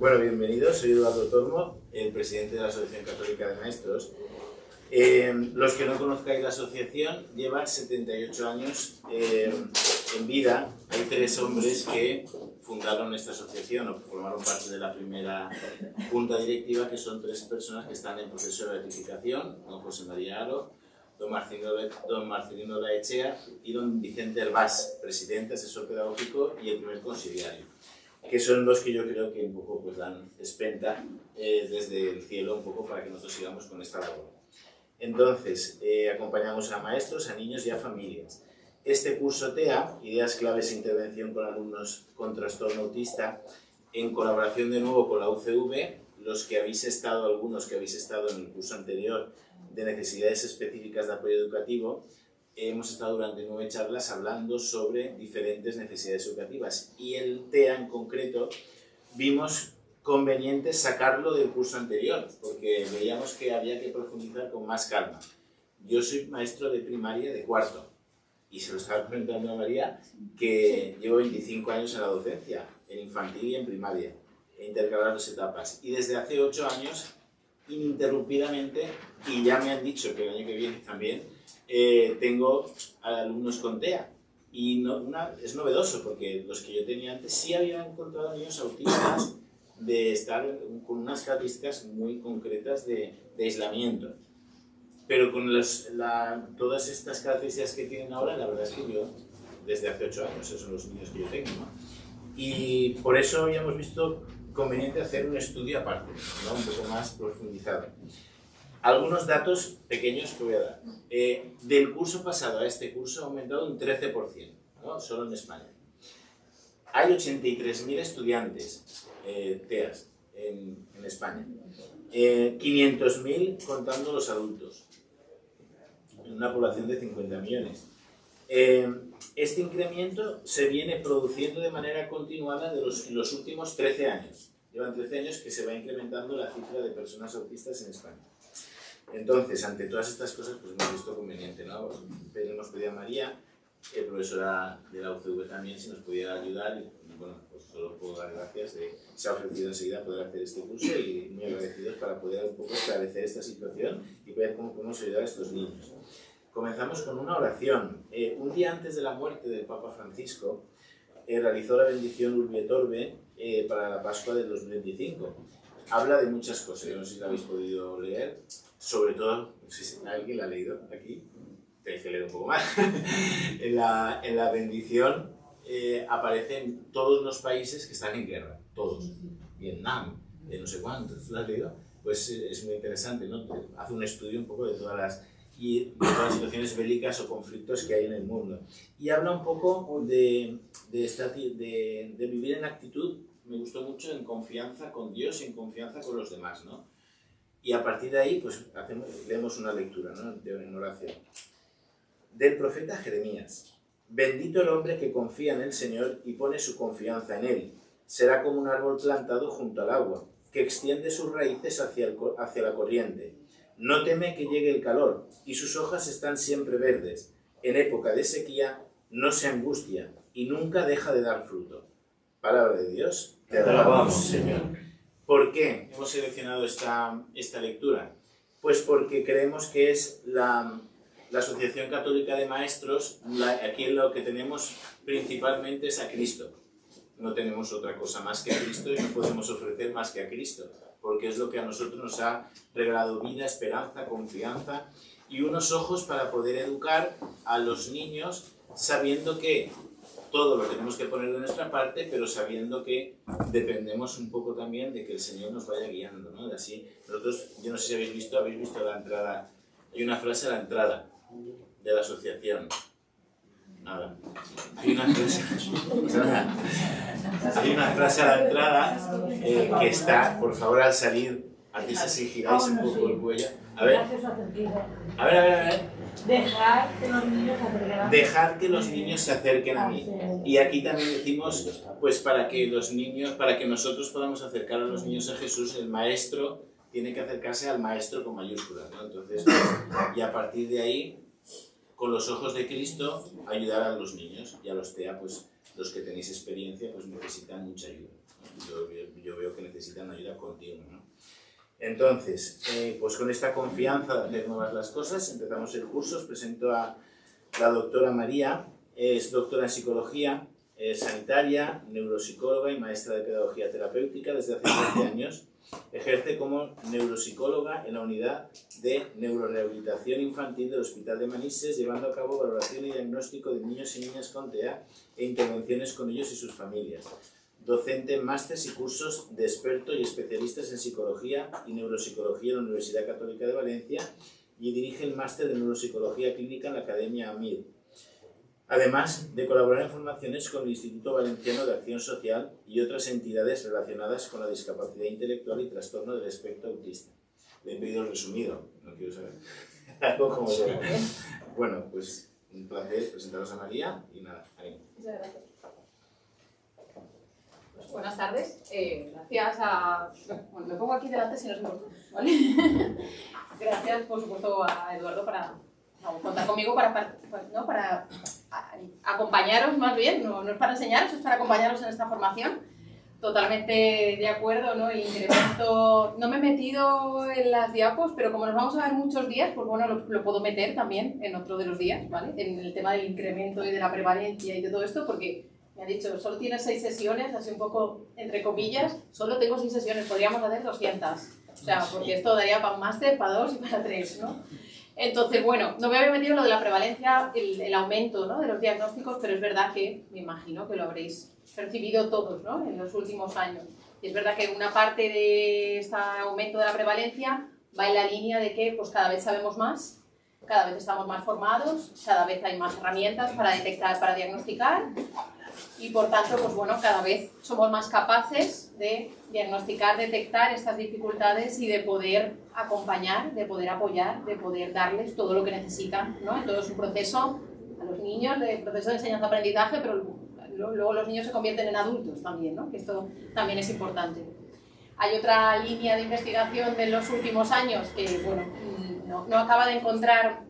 Bueno, bienvenidos, soy Eduardo Tormo, el presidente de la Asociación Católica de Maestros. Los que no conozcáis la asociación, lleva 78 años en vida. Hay 3 hombres que fundaron esta asociación o formaron parte de la primera junta directiva, que son 3 personas que están en proceso de beatificación: don José María Aro, don Marcelino Laechea y don Vicente Herbás, presidente, asesor pedagógico y el primer conciliario, que son los que yo creo que un poco pues dan espenta desde el cielo un poco para que nosotros sigamos con esta labor. Entonces, acompañamos a maestros, a niños y a familias. Este curso TEA, Ideas Claves e Intervención con Alumnos con Trastorno Autista, en colaboración de nuevo con la UCV, algunos que habéis estado en el curso anterior de necesidades específicas de apoyo educativo, hemos estado durante 9 charlas hablando sobre diferentes necesidades educativas, y el TEA en concreto vimos conveniente sacarlo del curso anterior porque veíamos que había que profundizar con más calma. Yo soy maestro de primaria de cuarto y se lo estaba comentando a María que llevo 25 años en la docencia, en infantil y en primaria, he intercalado las etapas, y desde hace 8 años ininterrumpidamente, y ya me han dicho que el año que viene también tengo alumnos con TEA, y es novedoso porque los que yo tenía antes sí había encontrado niños autistas de estar con unas características muy concretas de aislamiento, pero con todas estas características que tienen ahora, la verdad es que yo desde hace 8 años, esos son los niños que yo tengo, ¿no? Y por eso habíamos visto conveniente hacer un estudio aparte, ¿no? Un poco más profundizado. Algunos datos pequeños que voy a dar. Del curso pasado a este curso ha aumentado un 13%, ¿no? Solo en España. Hay 83.000 estudiantes TEAs en España, 500.000 contando los adultos, en una población de 50 millones. Este incremento se viene produciendo de manera continuada en los últimos 13 años. Llevan 13 años que se va incrementando la cifra de personas autistas en España. Entonces, ante todas estas cosas, pues hemos visto conveniente, ¿no? Hemos pedido a María, profesora de la UCV también, si nos pudiera ayudar, y bueno, pues solo puedo dar gracias. Se ha ofrecido enseguida poder hacer este curso y muy agradecidos para poder un poco esclarecer esta situación y ver cómo podemos ayudar a estos niños. Comenzamos con una oración. Un día antes de la muerte del Papa Francisco, realizó la bendición Urbi et Orbe para la Pascua del 2025. Habla de muchas cosas, yo no sé si la habéis podido leer, sobre todo, no sé si alguien la ha leído aquí, tenéis que leer un poco más. En la bendición aparecen todos los países que están en guerra, todos. Vietnam, no sé cuántos, ¿lo has leído? Pues es muy interesante, ¿no? Hace un estudio un poco de todas las situaciones bélicas o conflictos que hay en el mundo. Y habla un poco de vivir en actitud, me gustó mucho, en confianza con Dios y en confianza con los demás, ¿no? Y a partir de ahí, pues leemos una lectura, ¿no? En oración. Del profeta Jeremías. Bendito el hombre que confía en el Señor y pone su confianza en Él. Será como un árbol plantado junto al agua, que extiende sus raíces hacia la corriente. No teme que llegue el calor, y sus hojas están siempre verdes. En época de sequía no se angustia, y nunca deja de dar fruto. Palabra de Dios, te alabamos, Señor. ¿Por qué hemos seleccionado esta lectura? Pues porque creemos que es la Asociación Católica de Maestros, aquí lo que tenemos principalmente es a Cristo. No tenemos otra cosa más que a Cristo y no podemos ofrecer más que a Cristo, porque es lo que a nosotros nos ha regalado vida, esperanza, confianza y unos ojos para poder educar a los niños, sabiendo que todo lo tenemos que poner de nuestra parte, pero sabiendo que dependemos un poco también de que el Señor nos vaya guiando, ¿no? Así, nosotros, yo no sé si habéis visto la entrada, hay una frase a la entrada de la asociación. Nada. Hay una frase a la entrada que está, por favor, al salir, hacéis así, giráis un poco el cuello. A ver. Dejar que los niños se acerquen a mí. Y aquí también decimos, pues para que nosotros podamos acercar a los niños a Jesús, el maestro tiene que acercarse al maestro con mayúsculas, ¿no? Entonces, y a partir de ahí, con los ojos de Cristo, ayudar a los niños. Y a los TEA, pues los que tenéis experiencia, pues necesitan mucha ayuda. Yo veo que necesitan necesitan ayuda continua, ¿no? Entonces, pues con esta confianza de hacer nuevas las cosas, empezamos el curso. Os presento a la doctora María. Es doctora en psicología, sanitaria, neuropsicóloga y maestra de pedagogía terapéutica desde hace 13 años. Ejerce como neuropsicóloga en la unidad de neurorehabilitación infantil del Hospital de Manises, llevando a cabo valoración y diagnóstico de niños y niñas con TEA e intervenciones con ellos y sus familias. Docente en másteres y cursos de expertos y especialistas en psicología y neuropsicología en la Universidad Católica de Valencia y dirige el máster de neuropsicología clínica en la Academia AMIR. Además de colaborar en formaciones con el Instituto Valenciano de Acción Social y otras entidades relacionadas con la discapacidad intelectual y trastorno del espectro autista. Le he pedido el resumido, no quiero saber algo como yo. Bueno, pues un placer presentaros a María y nada, ánimo. Muchas gracias. Pues, buenas tardes, gracias a... Bueno, me pongo aquí delante si no se me importa, ¿vale? Gracias, por supuesto, a Eduardo para contar conmigo para acompañaros, más bien, no es para enseñaros, es para acompañaros en esta formación. Totalmente de acuerdo, ¿no? El incremento, no me he metido en las diapos, pero como nos vamos a ver muchos días, pues bueno, lo puedo meter también en otro de los días, ¿vale? En el tema del incremento y de la prevalencia y de todo esto, porque me ha dicho, solo tienes 6 sesiones, así un poco entre comillas, solo tengo 6 sesiones, podríamos hacer 200. O sea, porque esto daría para un máster, para 2 y para 3, ¿no? Entonces, bueno, no me había metido en lo de la prevalencia, el aumento, ¿no?, de los diagnósticos, pero es verdad que, me imagino que lo habréis percibido todos, ¿no?, en los últimos años. Y es verdad que una parte de este aumento de la prevalencia va en la línea de que pues, cada vez sabemos más, cada vez estamos más formados, cada vez hay más herramientas para detectar, para diagnosticar, y por tanto, pues bueno, cada vez somos más capaces de diagnosticar, detectar estas dificultades y de poder acompañar, de poder apoyar, de poder darles todo lo que necesitan, ¿no? En todo su proceso, a los niños, de proceso de enseñanza-aprendizaje, pero luego los niños se convierten en adultos también, ¿no? Que esto también es importante. Hay otra línea de investigación de los últimos años que, bueno, no acaba de encontrar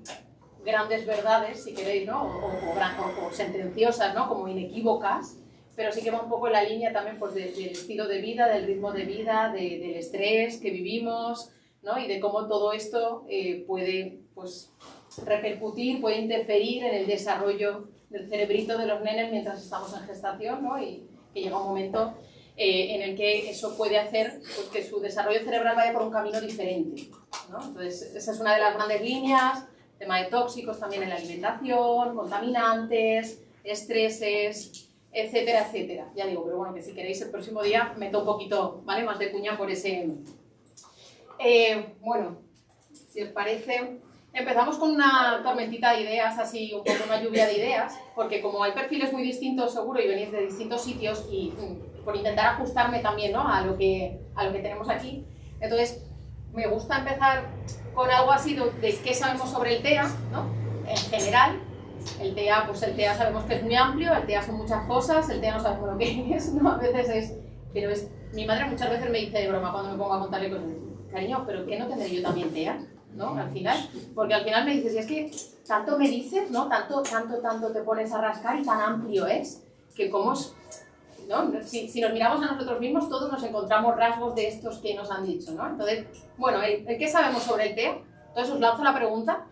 grandes verdades, si queréis, ¿no? o sentenciosas, ¿no?, como inequívocas, pero sí que va un poco en la línea también pues, del estilo de vida, del ritmo de vida, del estrés que vivimos, ¿no?, y de cómo todo esto puede pues, repercutir, puede interferir en el desarrollo del cerebrito de los nenes mientras estamos en gestación, ¿no?, y que llega un momento en el que eso puede hacer pues, que su desarrollo cerebral vaya por un camino diferente, ¿no? Entonces, esa es una de las grandes líneas. Tema de tóxicos también en la alimentación, contaminantes, estreses, etcétera, etcétera. Ya digo, pero bueno, que si queréis el próximo día meto un poquito, ¿vale?, más de cuña por ese... bueno, si os parece, empezamos con una tormentita de ideas, así un poco una lluvia de ideas, porque como hay perfiles muy distintos seguro y venís de distintos sitios y por intentar ajustarme también, ¿no?, a lo que tenemos aquí, entonces me gusta empezar con algo así de qué sabemos sobre el TEA, ¿no? En general, el TEA, pues el TEA sabemos que es muy amplio, el TEA son muchas cosas, el TEA no sabemos lo que es, ¿no? A veces es, pero es, mi madre muchas veces me dice de broma cuando me pongo a contarle cosas, cariño, pero ¿qué no tendré yo también TEA? ¿No? Al final, porque al final me dices, y es que tanto me dices, ¿no? Tanto te pones a rascar y tan amplio es, que como es, ¿no? Si nos miramos a nosotros mismos, todos nos encontramos rasgos de estos que nos han dicho, ¿no? Entonces, bueno, ¿qué sabemos sobre el TEA? Entonces os lanzo la pregunta,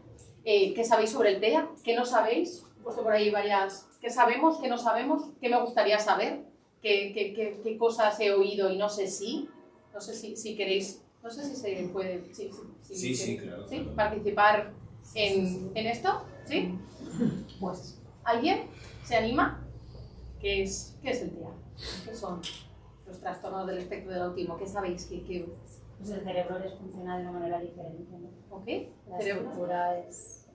¿qué sabéis sobre el TEA? ¿Qué no sabéis? He puesto por ahí varias, ¿qué sabemos? ¿Qué no sabemos? ¿Qué me gustaría saber? ¿Qué cosas he oído y no sé si queréis, no sé si se puede, Sí, claro. ¿sí? Participar en esto, ¿sí? Pues, ¿alguien se anima? ¿Qué es el TEA? ¿Qué son los trastornos del espectro del autismo? ¿Qué sabéis? Pues el cerebro les funciona de una manera diferente, ¿no? ¿Ok? La estructura es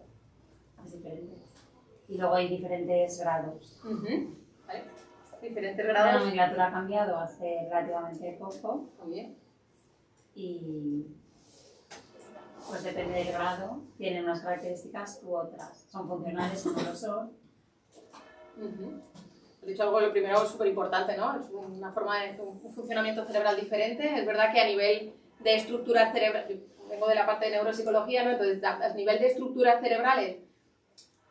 diferente. Y luego hay diferentes grados. ¿Vale? Diferentes La grados. nomenclatura ha cambiado hace relativamente poco. Muy bien. Y pues depende del grado, tienen unas características u otras. Son funcionales o no lo son. He dicho algo, lo primero es súper importante, ¿no? Es una forma de un funcionamiento cerebral diferente. Es verdad que a nivel de estructuras cerebrales, vengo de la parte de neuropsicología, ¿no? Entonces a nivel de estructuras cerebrales,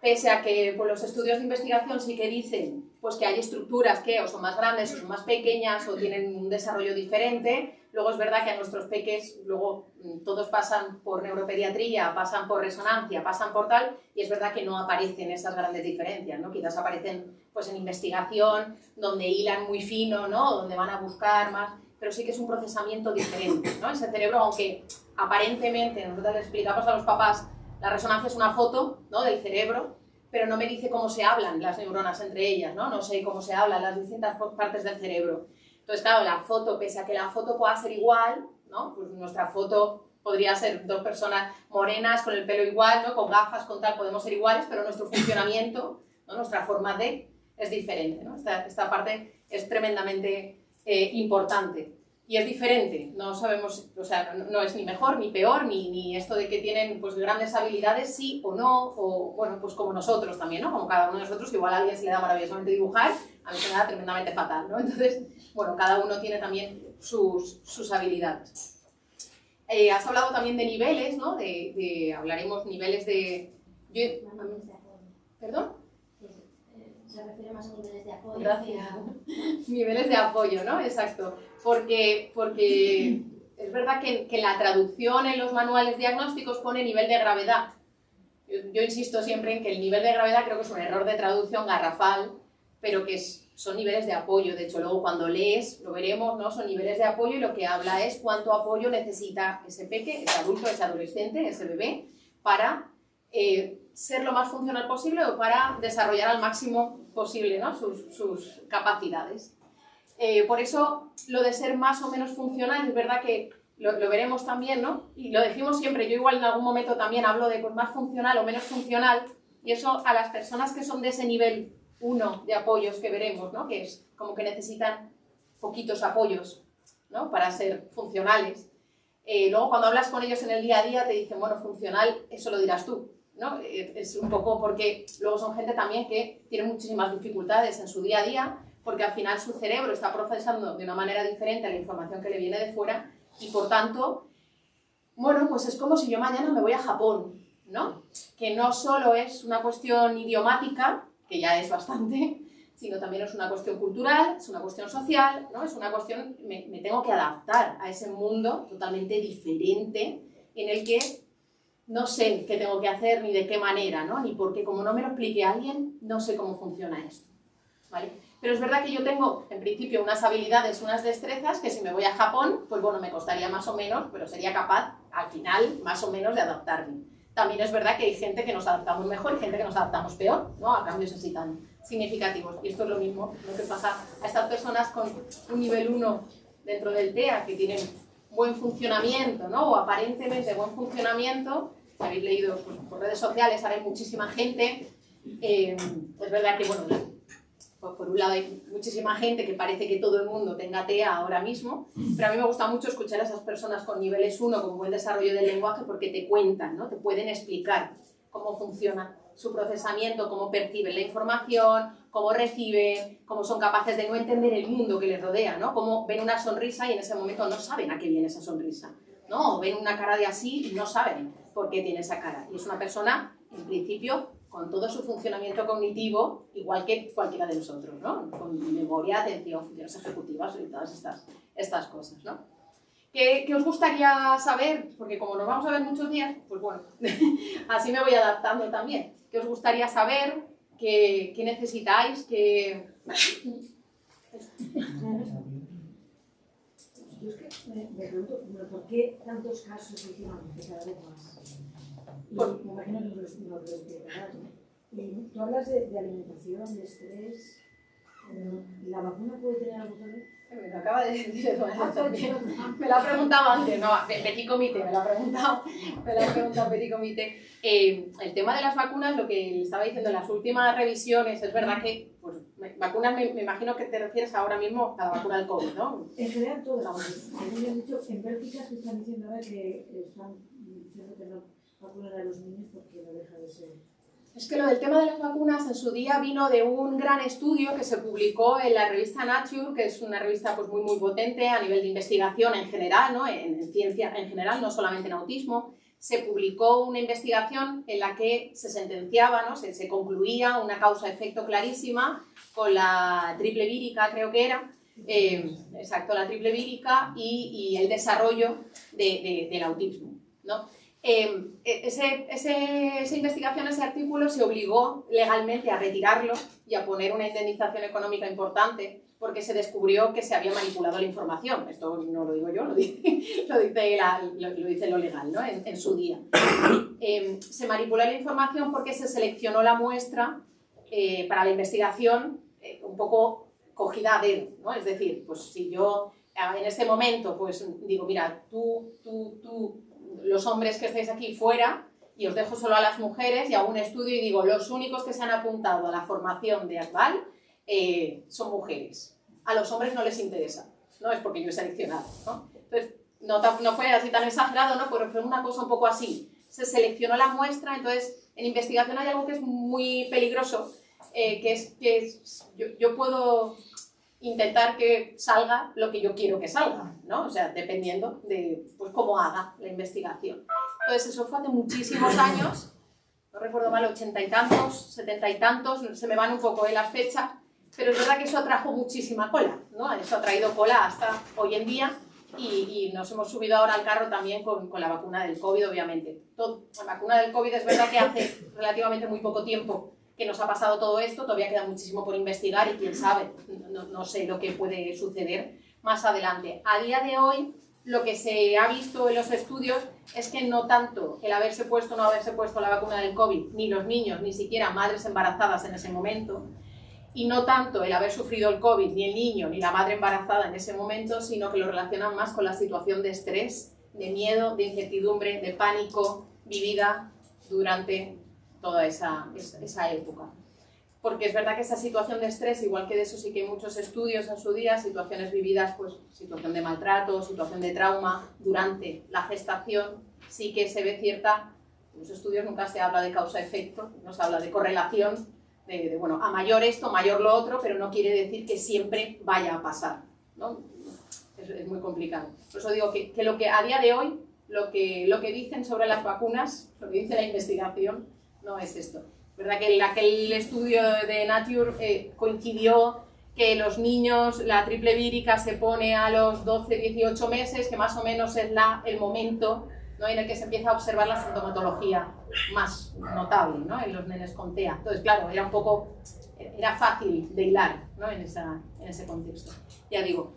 pese a que pues, los estudios de investigación sí que dicen pues que hay estructuras que o son más grandes o son más pequeñas o tienen un desarrollo diferente. Luego es verdad que a nuestros peques, luego todos pasan por neuropediatría, pasan por resonancia, pasan por tal, y es verdad que no aparecen esas grandes diferencias, ¿no? Quizás aparecen pues en investigación, donde hilan muy fino, ¿no? Donde van a buscar más, pero sí que es un procesamiento diferente, ¿no? Ese cerebro, aunque aparentemente, nosotros le explicamos a los papás, la resonancia es una foto, ¿no? Del cerebro, pero no me dice cómo se hablan las neuronas entre ellas, ¿no? No sé cómo se hablan las distintas partes del cerebro. Entonces, claro, la foto, pese a que la foto pueda ser igual, ¿no? Pues nuestra foto podría ser dos personas morenas con el pelo igual, ¿no? Con gafas, con tal, podemos ser iguales, pero nuestro funcionamiento, ¿no? Nuestra forma de es diferente, ¿no? Esta parte es tremendamente importante. Y es diferente, no sabemos, o sea, no es ni mejor ni peor, ni esto de que tienen pues grandes habilidades, sí o no, o bueno, pues como nosotros también, ¿no? Como cada uno de nosotros, que igual a alguien se le da maravillosamente dibujar, a mí se me da tremendamente fatal, ¿no? Entonces, bueno, cada uno tiene también sus habilidades. Has hablado también de niveles, ¿no? Hablaremos niveles de... ¿Perdón? Se refiere más a niveles de apoyo. Gracias. Niveles de apoyo, ¿no? Exacto. Porque es verdad que la traducción en los manuales diagnósticos pone nivel de gravedad. Yo insisto siempre en que el nivel de gravedad creo que es un error de traducción garrafal, pero que son niveles de apoyo. De hecho, luego cuando lees, lo veremos, ¿no? Son niveles de apoyo y lo que habla es cuánto apoyo necesita ese peque, ese adulto, ese adolescente, ese bebé, para ser lo más funcional posible o para desarrollar al máximo posible, ¿no? sus capacidades. Por eso, lo de ser más o menos funcional, es verdad que lo veremos también, ¿no? Y lo decimos siempre, yo igual en algún momento también hablo de pues, más funcional o menos funcional, y eso a las personas que son de ese nivel 1 de apoyos que veremos, ¿no? Que es como que necesitan poquitos apoyos, ¿no? Para ser funcionales. Luego cuando hablas con ellos en el día a día te dicen, bueno, funcional, eso lo dirás tú, ¿no? Es un poco porque luego son gente también que tiene muchísimas dificultades en su día a día, porque al final su cerebro está procesando de una manera diferente la información que le viene de fuera y por tanto, bueno, pues es como si yo mañana me voy a Japón, ¿no? Que no solo es una cuestión idiomática, que ya es bastante, sino también es una cuestión cultural, es una cuestión social, ¿no? Es una cuestión, me tengo que adaptar a ese mundo totalmente diferente en el que no sé qué tengo que hacer ni de qué manera, ¿no? Ni porque como no me lo explique alguien, no sé cómo funciona esto, ¿vale? Pero es verdad que yo tengo, en principio, unas habilidades, unas destrezas, que si me voy a Japón, pues bueno, me costaría más o menos, pero sería capaz, al final, más o menos de adaptarme. También es verdad que hay gente que nos adaptamos mejor y gente que nos adaptamos peor, ¿no? A cambios así tan significativos. Y esto es lo mismo, lo que pasa a estas personas con un nivel 1 dentro del TEA, que tienen buen funcionamiento, ¿no? O aparentemente buen funcionamiento. Si habéis leído pues, por redes sociales, ahora hay muchísima gente. Es verdad que, bueno, por un lado hay muchísima gente que parece que todo el mundo tenga TEA ahora mismo, pero a mí me gusta mucho escuchar a esas personas con niveles 1, con buen desarrollo del lenguaje, porque te cuentan, ¿no? Te pueden explicar cómo funciona su procesamiento, cómo perciben la información, cómo reciben, cómo son capaces de no entender el mundo que les rodea, ¿no? Cómo ven una sonrisa y en ese momento no saben a qué viene esa sonrisa, ¿no? O ven una cara de así y no saben por qué tiene esa cara. Y es una persona, en principio, con todo su funcionamiento cognitivo, igual que cualquiera de nosotros, ¿no? Con memoria, atención, funciones ejecutivas y todas estas cosas, ¿no? ¿Qué os gustaría saber? Porque como nos vamos a ver muchos días, pues bueno, así me voy adaptando también. ¿Qué os gustaría saber? ¿Qué necesitáis? Yo es que me pregunto, ¿por qué tantos casos últimamente, cada vez más? Me imagino que nos lo explicarás, ¿no? Y tú hablas de alimentación, de estrés. ¿La vacuna puede tener algo que ver? Me acaba de decir Eduardo. Me lo ha preguntado antes, no, Petit Comité, me lo ha preguntado Petit Comité. El tema de las vacunas, lo que estaba diciendo en las últimas revisiones, es verdad que, pues, vacunas me imagino que te refieres ahora mismo a la vacuna del COVID, ¿no? En general todas. Me han dicho en Bélgica que están diciendo ahora que están diciendo que no vacunan a los niños porque no deja de ser. Es que lo del tema de las vacunas en su día vino de un gran estudio que se publicó en la revista Nature, que es una revista pues, muy potente a nivel de investigación en general, ¿no? En ciencia en general, no solamente en autismo. se publicó una investigación en la que se sentenciaba, ¿no? se concluía una causa-efecto clarísima con la triple vírica, creo que era, exacto, la triple vírica y el desarrollo del autismo, ¿no? Esa investigación, ese artículo, se obligó legalmente a retirarlo y a poner una indemnización económica importante porque se descubrió que se había manipulado la información. Esto no lo digo yo, lo dice lo legal, ¿no? en su día. Se manipuló la información porque se seleccionó la muestra para la investigación un poco cogida a dedo, ¿no? Es decir, pues si yo en este momento pues digo, mira, tú, los hombres que estáis aquí fuera, y os dejo solo a las mujeres y hago un estudio y digo, los únicos que se han apuntado a la formación de ACVAL son mujeres. A los hombres no les interesa, ¿no? Es porque yo he seleccionado, ¿no? Entonces, no fue así tan exagerado, ¿no? Pero fue una cosa un poco así. Se seleccionó la muestra, entonces en investigación hay algo que es muy peligroso, yo puedo intentar que salga lo que yo quiero que salga, ¿no? O sea, dependiendo de pues, cómo haga la investigación. Entonces, eso fue hace muchísimos años, no recuerdo mal, 80 y tantos, 70 y tantos, se me van un poco las fechas, pero es verdad que eso atrajo muchísima cola, ¿no? Eso ha traído cola hasta hoy en día y nos hemos subido ahora al carro también con la vacuna del COVID, obviamente. La vacuna del COVID es verdad que hace relativamente muy poco tiempo que nos ha pasado todo esto, todavía queda muchísimo por investigar y quién sabe, no sé lo que puede suceder más adelante. A día de hoy, lo que se ha visto en los estudios es que no tanto el haberse puesto o no haberse puesto la vacuna del COVID, ni los niños, ni siquiera madres embarazadas en ese momento, y no tanto el haber sufrido el COVID, ni el niño, ni la madre embarazada en ese momento, sino que lo relacionan más con la situación de estrés, de miedo, de incertidumbre, de pánico vivida durante toda esa época. Porque es verdad que esa situación de estrés, igual que de eso sí que hay muchos estudios en su día, situaciones vividas, pues situación de maltrato, situación de trauma durante la gestación, sí que se ve cierta, en los estudios nunca se habla de causa-efecto, no se habla de correlación, bueno, a mayor esto, mayor lo otro, pero no quiere decir que siempre vaya a pasar, ¿no? Es muy complicado. Por eso digo que lo que a día de hoy, lo que dicen sobre las vacunas, lo que dice la investigación, no es esto. ¿Verdad que aquel estudio de Nature coincidió que los niños, la triple vírica se pone a los 12-18 meses, que más o menos es el momento, ¿no?, en el que se empieza a observar la sintomatología más notable, ¿no?, en los nenes con TEA. Entonces, claro, era fácil de hilar, ¿no?, en ese contexto. Ya digo,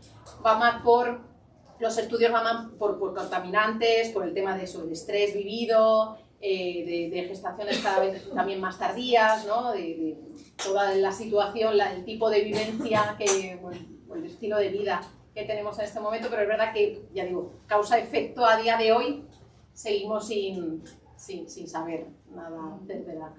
los estudios van más por contaminantes, por el tema de eso, el estrés vivido, de gestaciones cada vez también más tardías, ¿no?, de toda la situación, el tipo de vivencia, el estilo de vida que tenemos en este momento, pero es verdad que, ya digo, causa-efecto a día de hoy seguimos sin saber nada de verdad.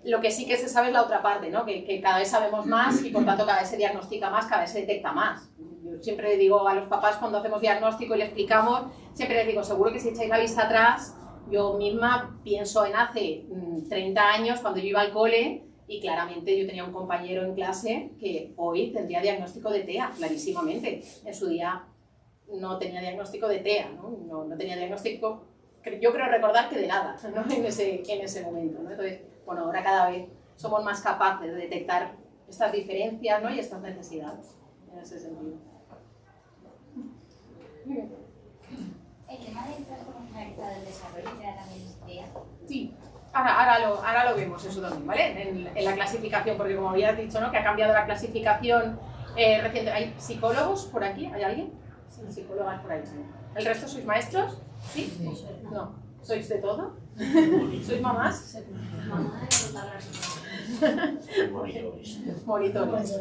Lo que sí que se sabe es la otra parte, ¿no?, que cada vez sabemos más y por tanto cada vez se diagnostica más, cada vez se detecta más. Yo siempre le digo a los papás cuando hacemos diagnóstico y le explicamos, siempre les digo, seguro que si echáis la vista atrás, yo misma pienso en hace 30 años cuando yo iba al cole y claramente yo tenía un compañero en clase que hoy tendría diagnóstico de TEA, clarísimamente. En su día no tenía diagnóstico de TEA, no tenía diagnóstico, yo creo recordar que de nada, ¿no?, en ese momento, ¿no? Entonces, bueno, ahora cada vez somos más capaces de detectar estas diferencias, ¿no?, y estas necesidades en ese sentido. ¿El tema del trastorno generalizado del desarrollo queda también TEA? Sí, ahora lo vemos eso también, ¿vale? En la clasificación, porque como habías dicho, ¿no?, que ha cambiado la clasificación reciente. ¿Hay psicólogos por aquí? ¿Hay alguien? Sí, psicólogas por ahí. ¿El resto sois maestros? ¿Sí? No. ¿Sois de todo? ¿Sois mamás? Monitores.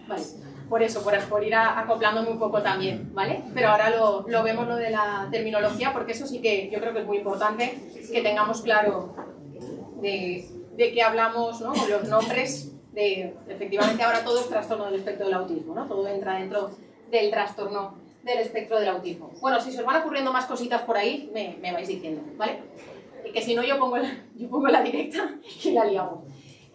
Vale. Por eso, por ir acoplándome un poco también, ¿vale? Pero ahora lo vemos lo de la terminología, porque eso sí que yo creo que es muy importante que tengamos claro de qué hablamos, ¿no?, con los nombres. Efectivamente ahora todo es trastorno del espectro del autismo, ¿no? Todo entra dentro del trastorno del espectro del autismo. Bueno, si se os van ocurriendo más cositas por ahí, me vais diciendo, ¿vale? Que si no yo pongo la directa y la liamos.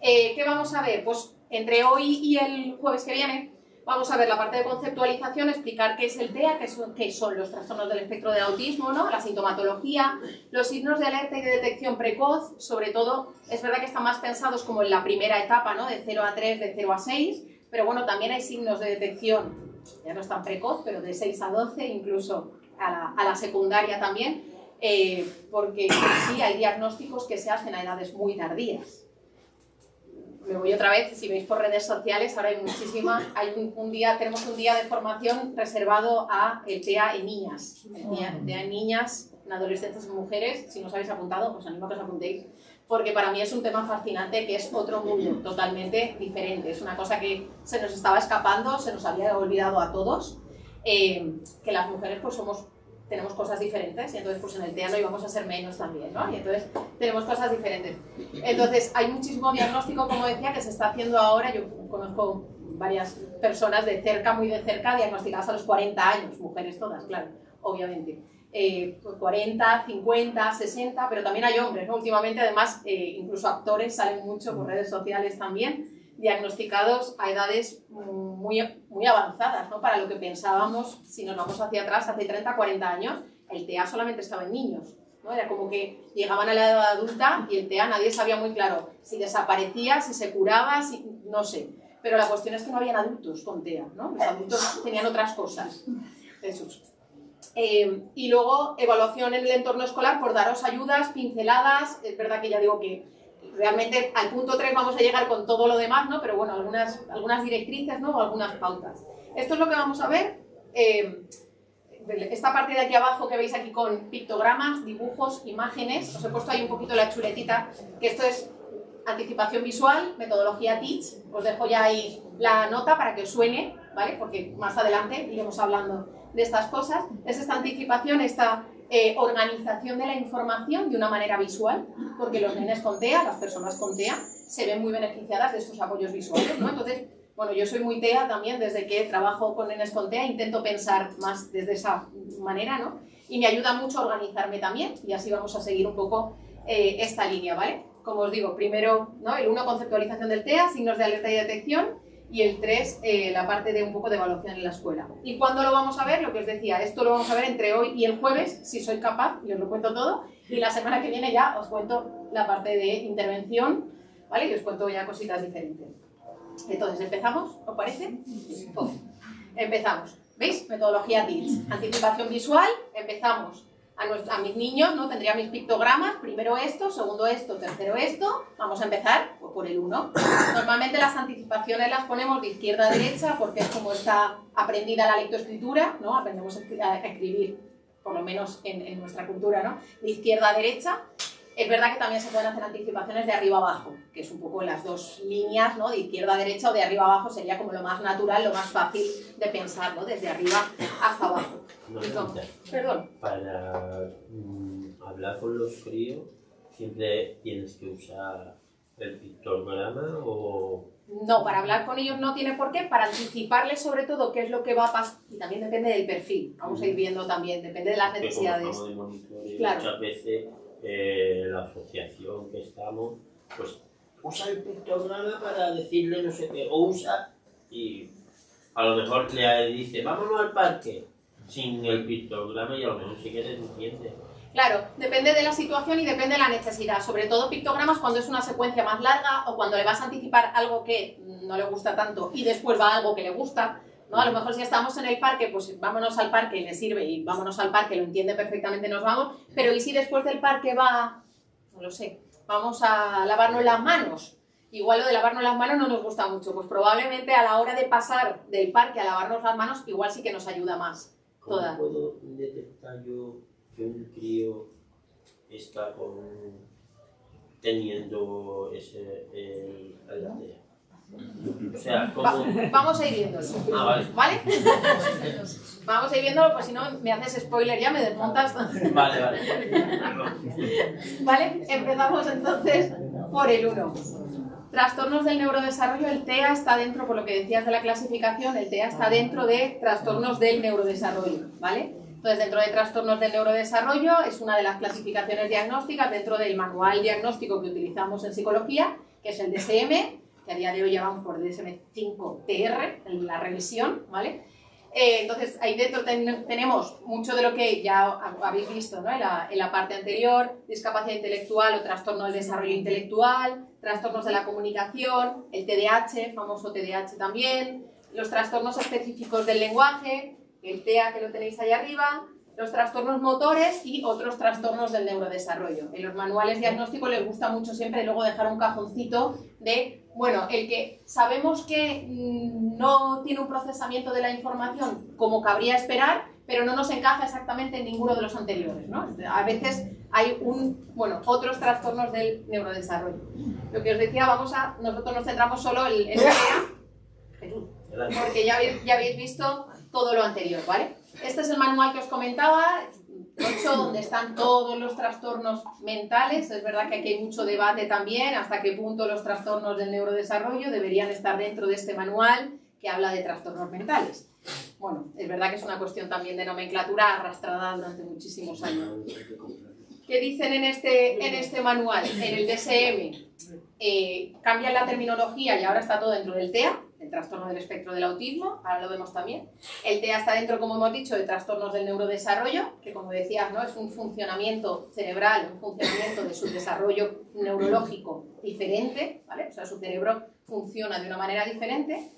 ¿Qué vamos a ver? Pues entre hoy y el jueves que viene Vamos a ver la parte de conceptualización, explicar qué es el TEA, qué son los trastornos del espectro del autismo, ¿no? La sintomatología, los signos de alerta y de detección precoz, sobre todo, es verdad que están más pensados como en la primera etapa, ¿no? De 0 a 3, de 0 a 6, pero bueno, también hay signos de detección, ya no es tan precoz, pero de 6 a 12, incluso a la secundaria también, porque sí hay diagnósticos que se hacen a edades muy tardías. Me voy otra vez, si veis por redes sociales, ahora hay muchísimas, tenemos un día de formación reservado a el TEA en niñas, el TEA en niñas, en adolescentes y mujeres. Si no os habéis apuntado, os animo a que os apuntéis, porque para mí es un tema fascinante, que es otro mundo totalmente diferente, es una cosa que se nos estaba escapando, se nos había olvidado a todos, que las mujeres pues tenemos cosas diferentes, y entonces pues en el TEA no íbamos a ser menos también, ¿no? Y entonces tenemos cosas diferentes. Entonces hay muchísimo diagnóstico, como decía, que se está haciendo ahora. Yo conozco varias personas de cerca, muy de cerca, diagnosticadas a los 40 años, mujeres todas, claro, obviamente. 40, 50, 60, pero también hay hombres, ¿no? Últimamente, además, incluso actores salen mucho por redes sociales también, diagnosticados a edades muy, muy avanzadas, ¿no? Para lo que pensábamos, si nos vamos hacia atrás, hace 30, 40 años, el TEA solamente estaba en niños, ¿no? Era como que llegaban a la edad adulta y el TEA nadie sabía muy claro si desaparecía, si se curaba, no sé. Pero la cuestión es que no habían adultos con TEA, ¿no? Los adultos tenían otras cosas. Jesús. Y luego, evaluación en el entorno escolar, por daros ayudas, pinceladas. Es verdad que ya digo que realmente al punto 3 vamos a llegar con todo lo demás, ¿no? Pero bueno, algunas directrices, ¿no? O algunas pautas. Esto es lo que vamos a ver. Esta parte de aquí abajo que veis aquí con pictogramas, dibujos, imágenes. Os he puesto ahí un poquito la chuletita, que esto es anticipación visual, metodología TEACH. Os dejo ya ahí la nota para que os suene, ¿vale? Porque más adelante iremos hablando de estas cosas. Es esta anticipación, esta organización de la información de una manera visual, porque los nenes con TEA, las personas con TEA, se ven muy beneficiadas de estos apoyos visuales, ¿no? Entonces, bueno, yo soy muy TEA también, desde que trabajo con nenes con TEA, intento pensar más desde esa manera, ¿no? Y me ayuda mucho a organizarme también, y así vamos a seguir un poco esta línea, ¿vale? Como os digo, primero, ¿no? El 1, conceptualización del TEA, signos de alerta y detección, y el 3, la parte de un poco de evaluación en la escuela. ¿Y cuándo lo vamos a ver? Lo que os decía, esto lo vamos a ver entre hoy y el jueves, si soy capaz, y os lo cuento todo, y la semana que viene ya os cuento la parte de intervención, ¿vale? Y os cuento ya cositas diferentes. Entonces, ¿empezamos? ¿Os parece? Pues, empezamos. ¿Veis? Metodología TEACH. Anticipación visual, empezamos. A mis niños, ¿no? Tendría mis pictogramas, primero esto, segundo esto, tercero esto. Vamos a empezar por el 1. Normalmente las anticipaciones las ponemos de izquierda a derecha porque es como está aprendida la lectoescritura, ¿no? Aprendemos a escribir, por lo menos en nuestra cultura, ¿no? De izquierda a derecha. Es verdad que también se pueden hacer anticipaciones de arriba a abajo, que es un poco las dos líneas, ¿no? De izquierda a derecha o de arriba a abajo sería como lo más natural, lo más fácil de pensar, ¿no? Desde arriba hasta abajo. Perdón. Para hablar con los críos, ¿siempre tienes que usar el pictograma o...? No, para hablar con ellos no tiene por qué, para anticiparles sobre todo qué es lo que va a pasar, y también depende del perfil, vamos a ir viendo también, depende de las necesidades. Como estamos de monitoreo, claro. Muchas veces la asociación que estamos, pues usa el pictograma para decirle no sé qué, o usa, y a lo mejor le dice, vámonos al parque, sin el pictograma, y a lo mejor sí que te entiende. Claro, depende de la situación y depende de la necesidad, sobre todo pictogramas cuando es una secuencia más larga o cuando le vas a anticipar algo que no le gusta tanto y después va algo que le gusta, ¿no? A lo mejor si estamos en el parque, pues vámonos al parque, le sirve y vámonos al parque, lo entiende perfectamente, nos vamos, pero ¿y si después del parque va, no lo sé, vamos a lavarnos las manos? Igual lo de lavarnos las manos no nos gusta mucho, pues probablemente a la hora de pasar del parque a lavarnos las manos igual sí que nos ayuda más. ¿Cómo Toda. puedo detectar yo que un crío está teniendo la TEA? O sea, ¿cómo...? Vamos a ir viéndolo. Ah, vale. ¿Vale? Vamos a ir viéndolo, pues si no me haces spoiler ya, me desmontas. Vale. ¿Vale? Empezamos entonces por el 1. Trastornos del neurodesarrollo, el TEA está dentro, por lo que decías de la clasificación, el TEA está dentro de trastornos del neurodesarrollo, ¿vale? Entonces, dentro de trastornos del neurodesarrollo es una de las clasificaciones diagnósticas dentro del manual diagnóstico que utilizamos en psicología, que es el DSM, que que a día de hoy ya vamos por DSM-5-TR, en la revisión, ¿vale? Entonces, ahí dentro tenemos mucho de lo que ya habéis visto, ¿no? En la parte anterior: discapacidad intelectual o trastorno del desarrollo intelectual, trastornos de la comunicación, el TDAH, famoso TDAH también, los trastornos específicos del lenguaje, el TEA, que lo tenéis ahí arriba, los trastornos motores y otros trastornos del neurodesarrollo. En los manuales diagnósticos les gusta mucho siempre luego dejar un cajoncito de, bueno, el que sabemos que no tiene un procesamiento de la información como cabría esperar, pero no nos encaja exactamente en ninguno de los anteriores, ¿no? A veces hay otros trastornos del neurodesarrollo. Lo que os decía, nosotros nos centramos solo en el TEA, porque ya habéis visto todo lo anterior, ¿vale? Este es el manual que os comentaba, 8, donde están todos los trastornos mentales. Es verdad que aquí hay mucho debate también, hasta qué punto los trastornos del neurodesarrollo deberían estar dentro de este manual que habla de trastornos mentales. Bueno, es verdad que es una cuestión también de nomenclatura arrastrada durante muchísimos años. ¿Qué dicen en este manual? En el DSM cambian la terminología y ahora está todo dentro del TEA, el trastorno del espectro del autismo, ahora lo vemos también. El TEA está dentro, como hemos dicho, de trastornos del neurodesarrollo, que como decías, ¿no? Es un funcionamiento cerebral, un funcionamiento de su desarrollo neurológico diferente, ¿vale? O sea, su cerebro funciona de una manera diferente.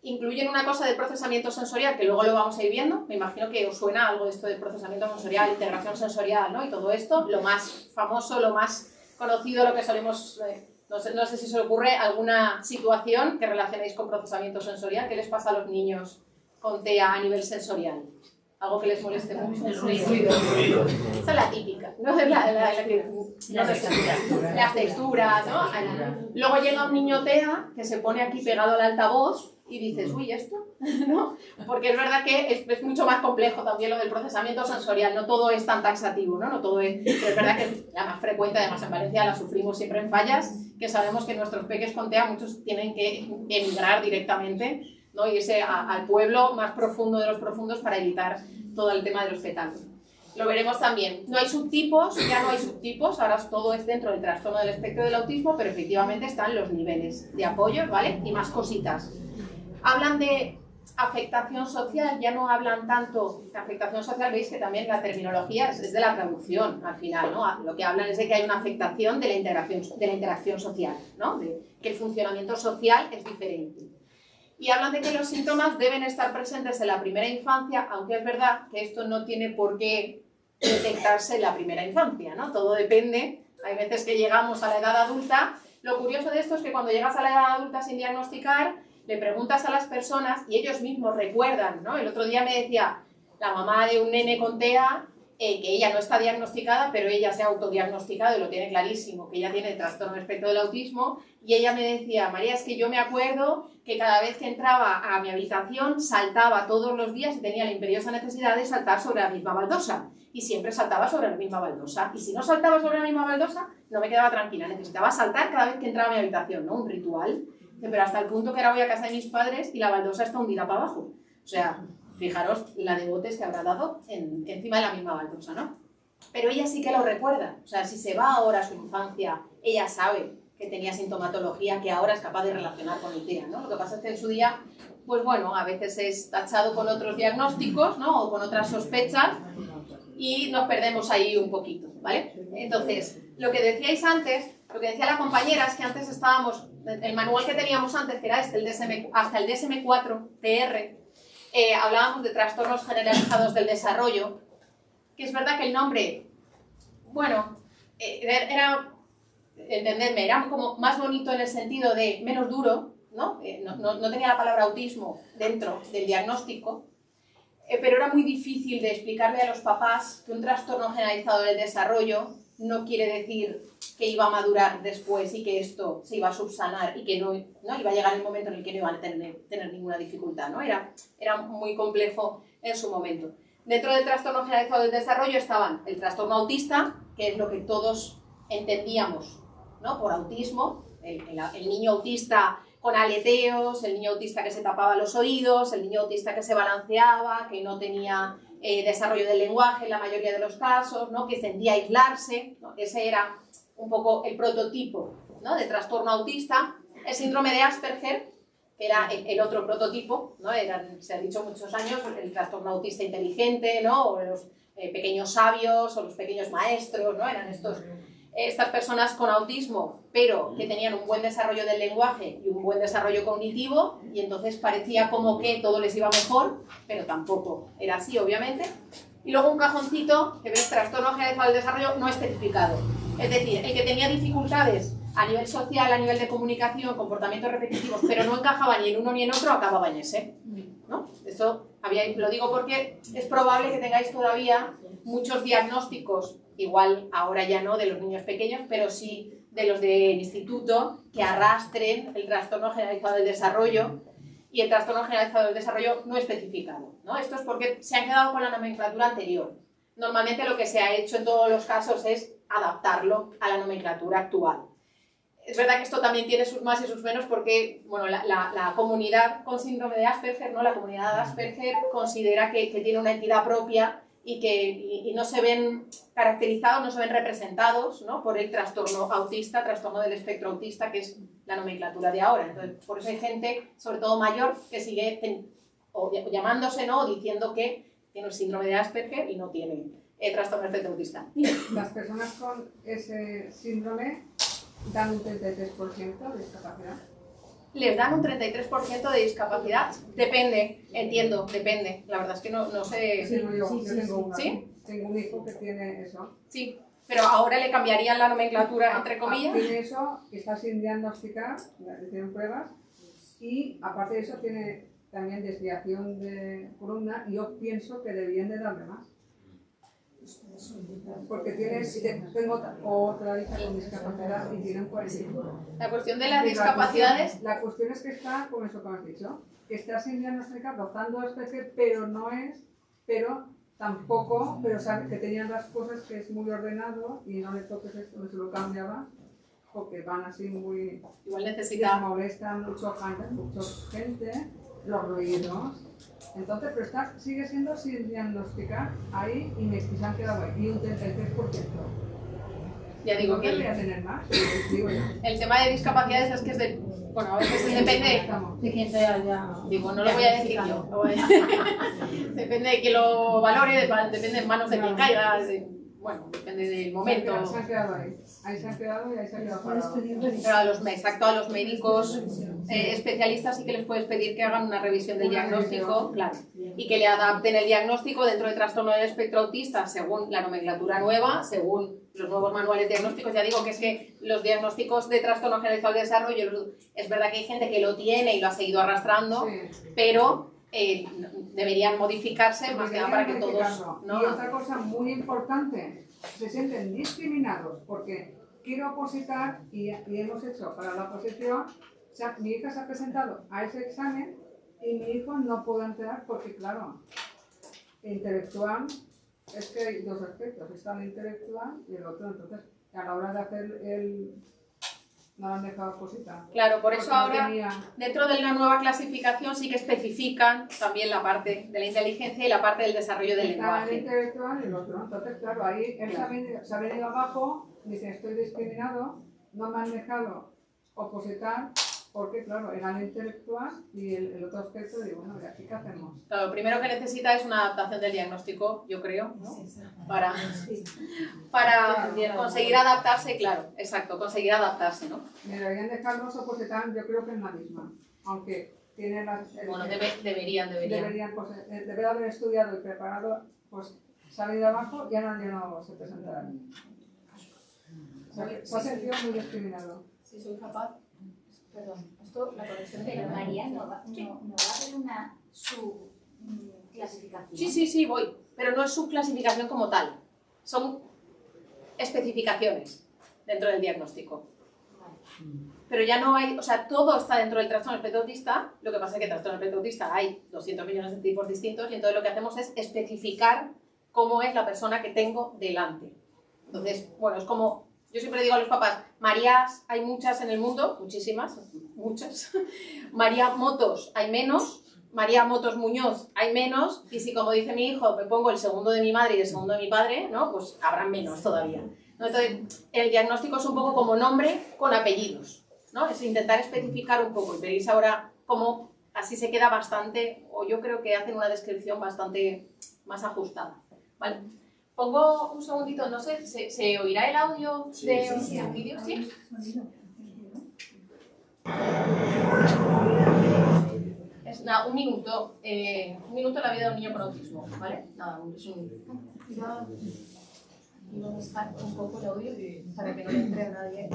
Incluyen una cosa del procesamiento sensorial, que luego lo vamos a ir viendo. Me imagino que os suena algo de esto del procesamiento sensorial, integración sensorial, ¿no? Y todo esto, lo más famoso, lo más conocido, lo que solemos... No sé si se os ocurre alguna situación que relacionéis con procesamiento sensorial. ¿Qué les pasa a los niños con TEA a nivel sensorial? ¿Algo que les moleste mucho? El ruido. Esa es la típica, ¿no? Las texturas, ¿no? Luego llega un niño TEA que se pone aquí pegado al altavoz y dices, uy, ¿esto? ¿No? Porque es verdad que es mucho más complejo también lo del procesamiento sensorial, no todo es tan taxativo, ¿no? No todo es, pero es verdad que es la más frecuente, además en Valencia la sufrimos siempre en Fallas, que sabemos que nuestros peques con TEA muchos tienen que emigrar directamente, ¿no? Irse al pueblo más profundo de los profundos para evitar todo el tema de los fetales. Lo veremos también. No hay subtipos, ya no hay subtipos, ahora todo es dentro del trastorno del espectro del autismo, pero efectivamente están los niveles de apoyo, ¿vale? Y más cositas. Hablan de afectación social, ya no hablan tanto de afectación social, veis que también la terminología es de la traducción al final, ¿no? Lo que hablan es de que hay una afectación de la interacción social, ¿no? De que el funcionamiento social es diferente. Y hablan de que los síntomas deben estar presentes en la primera infancia, aunque es verdad que esto no tiene por qué detectarse en la primera infancia, ¿no? Todo depende, hay veces que llegamos a la edad adulta. Lo curioso de esto es que cuando llegas a la edad adulta sin diagnosticar, le preguntas a las personas y ellos mismos recuerdan, ¿no? El otro día me decía la mamá de un nene con TEA que ella no está diagnosticada, pero ella se ha autodiagnosticado y lo tiene clarísimo, que ella tiene trastorno del espectro del autismo, y ella me decía, María, es que yo me acuerdo que cada vez que entraba a mi habitación saltaba todos los días y tenía la imperiosa necesidad de saltar sobre la misma baldosa, y siempre saltaba sobre la misma baldosa, y si no saltaba sobre la misma baldosa no me quedaba tranquila, necesitaba saltar cada vez que entraba a mi habitación, ¿no? Un ritual, pero hasta el punto que ahora voy a casa de mis padres y la baldosa está hundida para abajo, o sea... Fijaros la de botes que habrá dado encima de la misma baldosa, ¿no? Pero ella sí que lo recuerda. O sea, si se va ahora a su infancia, ella sabe que tenía sintomatología que ahora es capaz de relacionar con el TEA, ¿no? Lo que pasa es que en su día, pues bueno, a veces es tachado con otros diagnósticos, ¿no? O con otras sospechas y nos perdemos ahí un poquito, ¿vale? Entonces, lo que decíais antes, lo que decía la compañera es que antes estábamos, el manual que teníamos antes, que era hasta el DSM-4-TR, hablábamos de trastornos generalizados del desarrollo, que es verdad que el nombre, bueno, era, entendedme, era como más bonito en el sentido de menos duro, ¿no? No tenía la palabra autismo dentro del diagnóstico, pero era muy difícil de explicarle a los papás que un trastorno generalizado del desarrollo no quiere decir que iba a madurar después y que esto se iba a subsanar y que no iba a llegar el momento en el que no iban a tener ninguna dificultad, ¿no? Era muy complejo en su momento. Dentro del trastorno generalizado del desarrollo estaban el trastorno autista, que es lo que todos entendíamos, ¿no? Por autismo, el niño autista con aleteos, el niño autista que se tapaba los oídos, el niño autista que se balanceaba, que no tenía desarrollo del lenguaje en la mayoría de los casos, ¿no? Que tendía a aislarse, ¿no? Ese era un poco el prototipo ¿no? De trastorno autista, el síndrome de Asperger, que era el otro prototipo, ¿no? Se ha dicho muchos años, el trastorno autista inteligente, ¿no? O los pequeños sabios, o los pequeños maestros, ¿no? Eran estas personas con autismo, pero que tenían un buen desarrollo del lenguaje y un buen desarrollo cognitivo, y entonces parecía como que todo les iba mejor, pero tampoco era así, obviamente. Y luego un cajoncito que ves trastorno generalizado del desarrollo no especificado. Es decir, el que tenía dificultades a nivel social, a nivel de comunicación, comportamientos repetitivos, pero no encajaba ni en uno ni en otro, acababa en ese, ¿no? Esto lo digo porque es probable que tengáis todavía muchos diagnósticos, igual ahora ya no de los niños pequeños, pero sí de los del instituto, que arrastren el trastorno generalizado del desarrollo y el trastorno generalizado del desarrollo no especificado, ¿no? Esto es porque se han quedado con la nomenclatura anterior. Normalmente lo que se ha hecho en todos los casos es adaptarlo a la nomenclatura actual. Es verdad que esto también tiene sus más y sus menos porque, bueno, la comunidad con síndrome de Asperger, ¿no? La comunidad de Asperger considera que tiene una entidad propia y no se ven caracterizados, no se ven representados, ¿no? Por el trastorno autista, trastorno del espectro autista, que es la nomenclatura de ahora. Entonces, por eso hay gente, sobre todo mayor, que sigue llamándose, ¿no? O diciendo que tiene el síndrome de Asperger y no tiene trastorno del espectro autista. Las personas con ese síndrome dan un 33% de discapacidad. Les dan un 33% de discapacidad. Depende, entiendo, depende. La verdad es que no sé. Sí, no, yo tengo una. ¿Sí? Tengo un hijo que tiene eso. Sí, pero ahora le cambiarían la nomenclatura, entre comillas. Tiene eso, está sin diagnosticar, le tienen pruebas, y aparte de eso tiene también desviación de columna, y yo pienso que deberían de darle más. Porque tengo otra hija con discapacidad y tienen 45. La cuestión de las discapacidades... La cuestión es que está, con eso que has dicho, que está sin diagnosticar, rozando la especie, pero tampoco, pero sabe que tenían las cosas que es muy ordenado y no le toques esto, no se lo cambiaba, porque van así muy... Igual necesita... molestan mucho gente, los ruidos. Entonces, pero sigue siendo sin diagnosticar ahí y se han quedado ahí, y un 33%. Ya digo que... voy a tener más, digo ya. El tema de discapacidades es que es de... Bueno, a veces depende... De quién sea ya. Digo, no lo voy a decir yo. Depende de que lo valore, depende en manos de quien caiga. Bueno, depende del momento. Se han quedado ahí. Ahí se han quedado y ahí se han quedado parados. Pero a los médicos especialistas sí que les puedes pedir que hagan una revisión del diagnóstico, claro, y que le adapten el diagnóstico dentro del trastorno del espectro autista según la nomenclatura nueva, según los nuevos manuales diagnósticos. Ya digo que es que los diagnósticos de trastorno generalizado del desarrollo, es verdad que hay gente que lo tiene y lo ha seguido arrastrando, sí, pero deberían modificarse más que nada para que todos... ¿no? Y otra cosa muy importante, se sienten discriminados porque quiero opositar y hemos hecho para la oposición, o sea, mi hija se ha presentado a ese examen y mi hijo no puede entrar porque, claro, intelectual, es que hay dos aspectos, está el intelectual y el otro, entonces a la hora de hacer no lo han dejado opositar. Claro, por eso ahora, dentro de la nueva clasificación sí que especifican también la parte de la inteligencia y la parte del desarrollo del lenguaje. El intelectual y el otro, entonces, claro, ahí él se ha venido abajo, dice, estoy discriminado, no me han dejado opositar, porque, claro, era el intelectual y el otro aspecto, digo, bueno, ¿y aquí qué hacemos? Claro, lo primero que necesita es una adaptación del diagnóstico, yo creo, ¿no? Para conseguir adaptarse, claro, exacto, conseguir adaptarse, ¿no? Me deberían dejarnos opositar, yo creo que en la misma, aunque tiene las... Bueno, deberían. Pues, debe haber estudiado y preparado, pues salir de abajo, ya no se presentarán. Se ha sentido muy discriminado. Si soy capaz... Perdón, esto la conexión... Pero María, ¿no va a haber una subclasificación? Sí, voy. Pero no es subclasificación como tal. Son especificaciones dentro del diagnóstico. Pero ya no hay... O sea, todo está dentro del trastorno espectro autista. Lo que pasa es que trastorno espectro autista hay 200 millones de tipos distintos y entonces lo que hacemos es especificar cómo es la persona que tengo delante. Entonces, bueno, es como... Yo siempre digo a los papás, Marías hay muchas en el mundo, muchísimas, muchas. María Motos hay menos, María Motos Muñoz hay menos, y si como dice mi hijo me pongo el segundo de mi madre y el segundo de mi padre, ¿no? Pues habrá menos todavía. ¿no? Entonces, el diagnóstico es un poco como nombre con apellidos, ¿no? Es intentar especificar un poco, y veréis ahora cómo así se queda bastante, o yo creo que hacen una descripción bastante más ajustada, ¿vale? Pongo un segundito, no sé, ¿se oirá el audio del vídeo? ¿Sí? Es nada, un minuto en la vida de un niño con autismo, ¿vale? Nada, es un... Y vamos a dejar un poco el audio para que no le entre a nadie.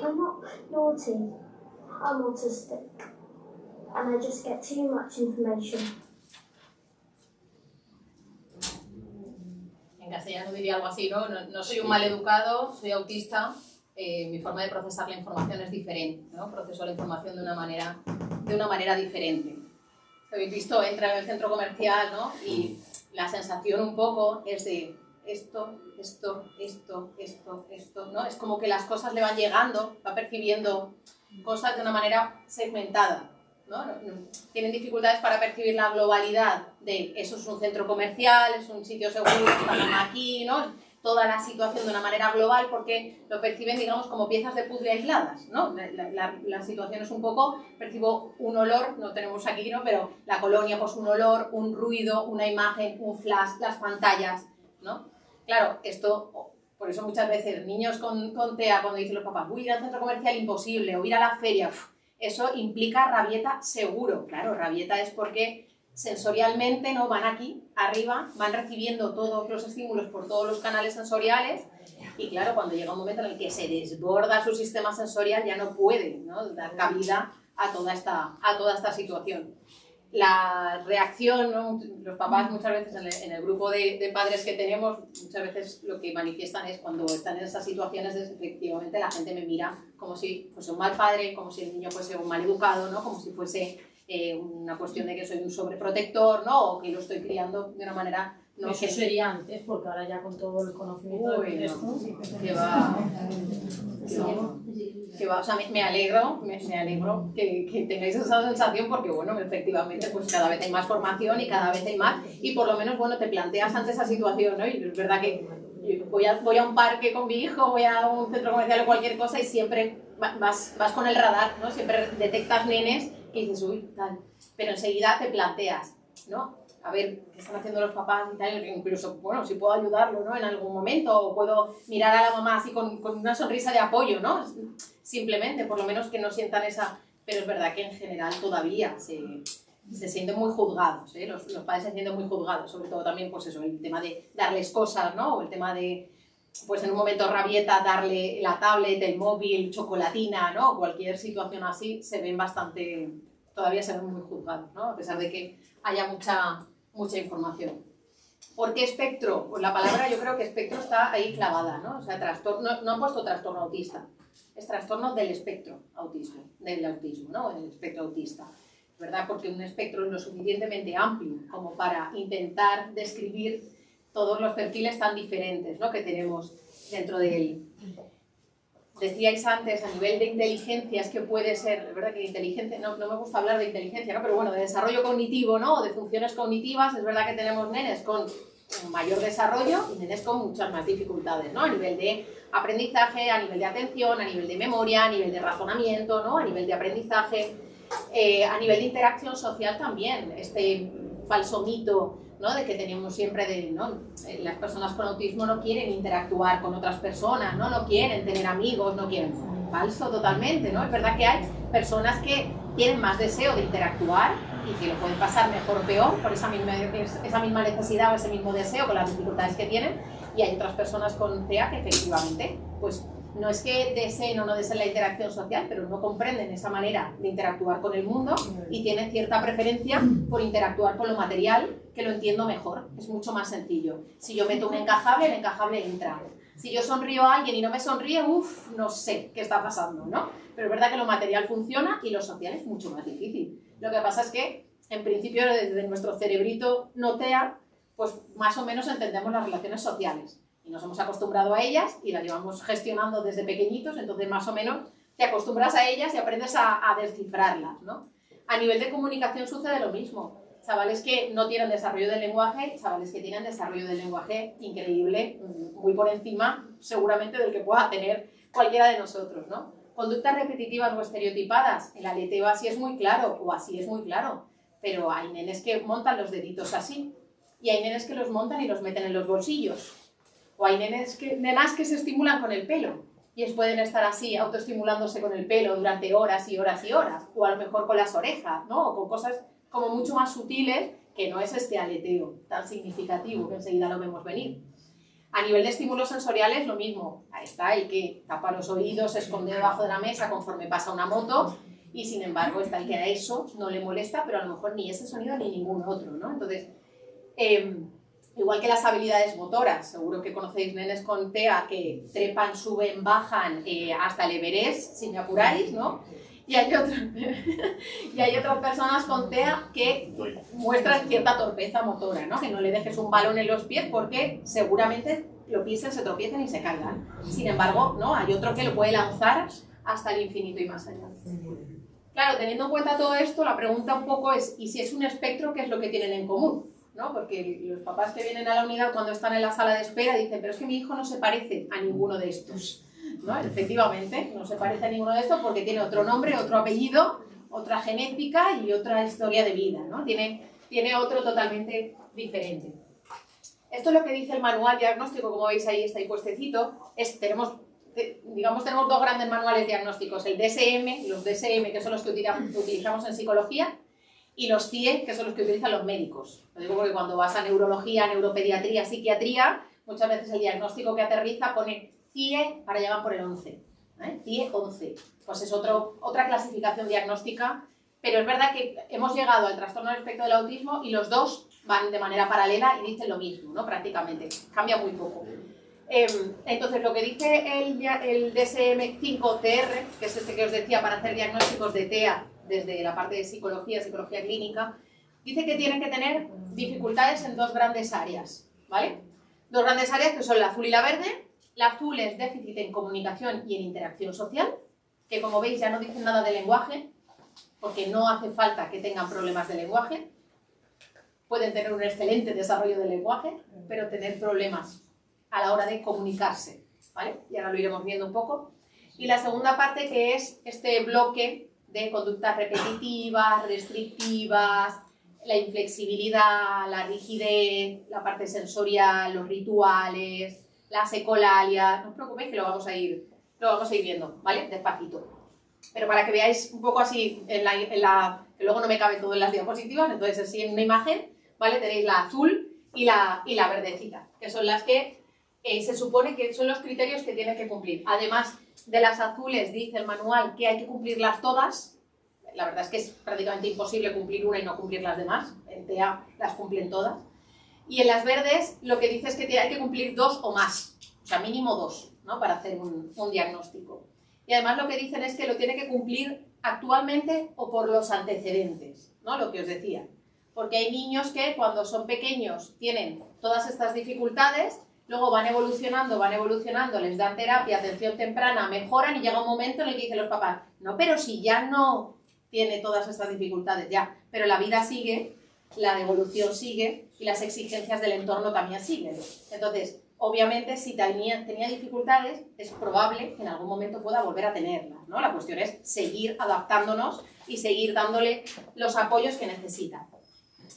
I'm not naughty, I'm autistic, and I just get too much information. En castellano diría algo así, ¿no? No soy un maleducado, soy autista, mi forma de procesar la información es diferente, ¿no? Proceso la información de una manera diferente. Habéis visto, entra en el centro comercial, ¿no? Y la sensación un poco es de esto, ¿no? Es como que las cosas le van llegando, va percibiendo cosas de una manera segmentada, ¿no? Tienen dificultades para percibir la globalidad de eso es un centro comercial, es un sitio seguro, estamos aquí, ¿no? Toda la situación de una manera global porque lo perciben, digamos, como piezas de puzzle aisladas, ¿no? La situación es un poco, percibo un olor, no tenemos aquí, ¿no? Pero la colonia, pues un olor, un ruido, una imagen, un flash, las pantallas, ¿no? Claro, esto, por eso muchas veces niños con TEA, cuando dicen los papás, ir al centro comercial imposible, o ir a la feria, eso implica rabieta seguro. Claro, rabieta es porque sensorialmente no van aquí, arriba, van recibiendo todos los estímulos por todos los canales sensoriales y claro, cuando llega un momento en el que se desborda su sistema sensorial ya no puede, ¿no? Dar cabida a toda esta situación. La reacción, ¿no? Los papás muchas veces en el grupo de padres que tenemos, muchas veces lo que manifiestan es cuando están en esas situaciones es efectivamente la gente me mira como si fuese un mal padre, como si el niño fuese un mal educado, ¿no? Como si fuese una cuestión de que soy un sobreprotector, ¿no? O que lo estoy criando de una manera... No, eso que sería antes, porque ahora ya con todo el conocimiento de esto... Que va, o sea, me alegro que tengáis esa sensación porque, bueno, efectivamente, pues cada vez hay más formación y cada vez hay más y por lo menos, bueno, te planteas ante esa situación, ¿no? Y es verdad que voy a un parque con mi hijo, voy a un centro comercial o cualquier cosa y siempre vas con el radar, ¿no? Siempre detectas nenes y dices, uy, tal, pero enseguida te planteas, ¿no? A ver, ¿qué están haciendo los papás y tal? Incluso, bueno, si puedo ayudarlo, ¿no? En algún momento, o puedo mirar a la mamá así con una sonrisa de apoyo, ¿no? Simplemente, por lo menos que no sientan esa... Pero es verdad que en general todavía se sienten muy juzgados, ¿eh? Los padres se sienten muy juzgados, sobre todo también, pues eso, el tema de darles cosas, ¿no? O el tema de, pues en un momento rabieta, darle la tablet, el móvil, chocolatina, ¿no? Cualquier situación así, todavía se ven muy juzgados, ¿no? A pesar de que haya mucha información. ¿Por qué espectro? Pues la palabra yo creo que espectro está ahí clavada, ¿no? O sea, trastorno, no han puesto trastorno autista, es trastorno del espectro del autismo, ¿no? El espectro autista, ¿verdad? Porque un espectro es lo suficientemente amplio como para intentar describir todos los perfiles tan diferentes, ¿no? Que tenemos dentro de él. Decíais antes, a nivel de inteligencia, es que puede ser, es verdad que inteligencia, no me gusta hablar de inteligencia, ¿no? Pero bueno, de desarrollo cognitivo, ¿no? O de funciones cognitivas, es verdad que tenemos nenes con un mayor desarrollo y nenes con muchas más dificultades, ¿no? A nivel de aprendizaje, a nivel de atención, a nivel de memoria, a nivel de razonamiento, ¿no? A nivel de aprendizaje, a nivel de interacción social también. Este falso mito, ¿no? De que tenemos siempre de, ¿no? Las personas con autismo no quieren interactuar con otras personas, ¿no? No quieren tener amigos, no quieren. Falso totalmente, ¿no? Es verdad que hay personas que tienen más deseo de interactuar y que lo pueden pasar mejor o peor por esa misma necesidad o ese mismo deseo con las dificultades que tienen, y hay otras personas con TEA que efectivamente pues no es que deseen o no deseen la interacción social, pero no comprenden esa manera de interactuar con el mundo y tienen cierta preferencia por interactuar con lo material, que lo entiendo mejor, es mucho más sencillo. Si yo meto un encajable, el encajable entra. Si yo sonrío a alguien y no me sonríe, no sé qué está pasando, ¿no? Pero es verdad que lo material funciona y lo social es mucho más difícil. Lo que pasa es que, en principio, desde nuestro cerebrito no TEA, pues más o menos entendemos las relaciones sociales. Y nos hemos acostumbrado a ellas y las llevamos gestionando desde pequeñitos, entonces más o menos te acostumbras a ellas y aprendes a descifrarlas, ¿no? A nivel de comunicación sucede lo mismo. Chavales que no tienen desarrollo del lenguaje, chavales que tienen desarrollo del lenguaje increíble, muy por encima seguramente del que pueda tener cualquiera de nosotros, ¿no? Conductas repetitivas o estereotipadas, el aleteo así es muy claro, o así es muy claro, pero hay nenes que montan los deditos así, y hay nenes que los montan y los meten en los bolsillos, o hay nenas que se estimulan con el pelo, y ellos pueden estar así, autoestimulándose con el pelo durante horas y horas y horas, o a lo mejor con las orejas, ¿no? O con cosas como mucho más sutiles, que no es este aleteo tan significativo, que enseguida lo vemos venir. A nivel de estímulos sensoriales, lo mismo. Ahí está, el que tapa los oídos, se esconde debajo de la mesa conforme pasa una moto, y sin embargo está el que a eso no le molesta, pero a lo mejor ni ese sonido ni ningún otro, ¿no? Entonces, igual que las habilidades motoras, seguro que conocéis nenes con TEA que trepan, suben, bajan hasta el Everest, si me apuráis, ¿no? Y hay otras personas con TEA que muestran cierta torpeza motora, ¿no? Que no le dejes un balón en los pies porque seguramente lo pisen, se tropiecen y se caigan. Sin embargo, ¿no? Hay otro que lo puede lanzar hasta el infinito y más allá. Claro, teniendo en cuenta todo esto, la pregunta un poco es, ¿y si es un espectro, qué es lo que tienen en común? ¿No? Porque los papás que vienen a la unidad cuando están en la sala de espera dicen, pero es que mi hijo no se parece a ninguno de estos. ¿No? Efectivamente, no se parece a ninguno de estos porque tiene otro nombre, otro apellido, otra genética y otra historia de vida, ¿no? Tiene otro totalmente diferente. Esto es lo que dice el manual diagnóstico, como veis ahí está ahí puestecito. Tenemos dos grandes manuales diagnósticos, el DSM, los DSM, que son los que utilizamos en psicología, y los CIE, que son los que utilizan los médicos. Lo digo porque cuando vas a neurología, neuropediatría, psiquiatría, muchas veces el diagnóstico que aterriza pone CIE para llegar por el 11, CIE 11, pues es otra clasificación diagnóstica, pero es verdad que hemos llegado al trastorno del espectro del autismo y los dos van de manera paralela y dicen lo mismo, ¿no? Prácticamente, cambia muy poco. Entonces lo que dice el DSM-5-TR, que es este que os decía para hacer diagnósticos de TEA desde la parte de psicología clínica, dice que tienen que tener dificultades en dos grandes áreas, ¿vale? Dos grandes áreas que son la azul y la verde. La azul es déficit en comunicación y en interacción social, que como veis ya no dicen nada de lenguaje, porque no hace falta que tengan problemas de lenguaje. Pueden tener un excelente desarrollo del lenguaje, pero tener problemas a la hora de comunicarse, ¿vale? Y ahora lo iremos viendo un poco. Y la segunda parte, que es este bloque de conductas repetitivas, restrictivas, la inflexibilidad, la rigidez, la parte sensorial, los rituales, las ecolalias. No os preocupéis que lo vamos a ir viendo, ¿vale? Despacito. Pero para que veáis un poco así, que luego no me cabe todo en las diapositivas, entonces así en una imagen, ¿vale? Tenéis la azul y la verdecita, que son las que se supone que son los criterios que tienen que cumplir. Además de las azules, dice el manual que hay que cumplirlas todas. La verdad es que es prácticamente imposible cumplir una y no cumplir las demás. En TEA las cumplen todas. Y en las verdes lo que dice es que hay que cumplir 2 o más, o sea, mínimo 2, ¿no? Para hacer un diagnóstico. Y además lo que dicen es que lo tiene que cumplir actualmente o por los antecedentes, ¿no? Lo que os decía. Porque hay niños que cuando son pequeños tienen todas estas dificultades, luego van evolucionando, les dan terapia, atención temprana, mejoran y llega un momento en el que dicen los papás, no, pero si ya no tiene todas estas dificultades, ya, pero la vida sigue la evolución sigue y las exigencias del entorno también siguen. Entonces, obviamente, si tenía dificultades, es probable que en algún momento pueda volver a tenerlas, ¿no? La cuestión es seguir adaptándonos y seguir dándole los apoyos que necesita.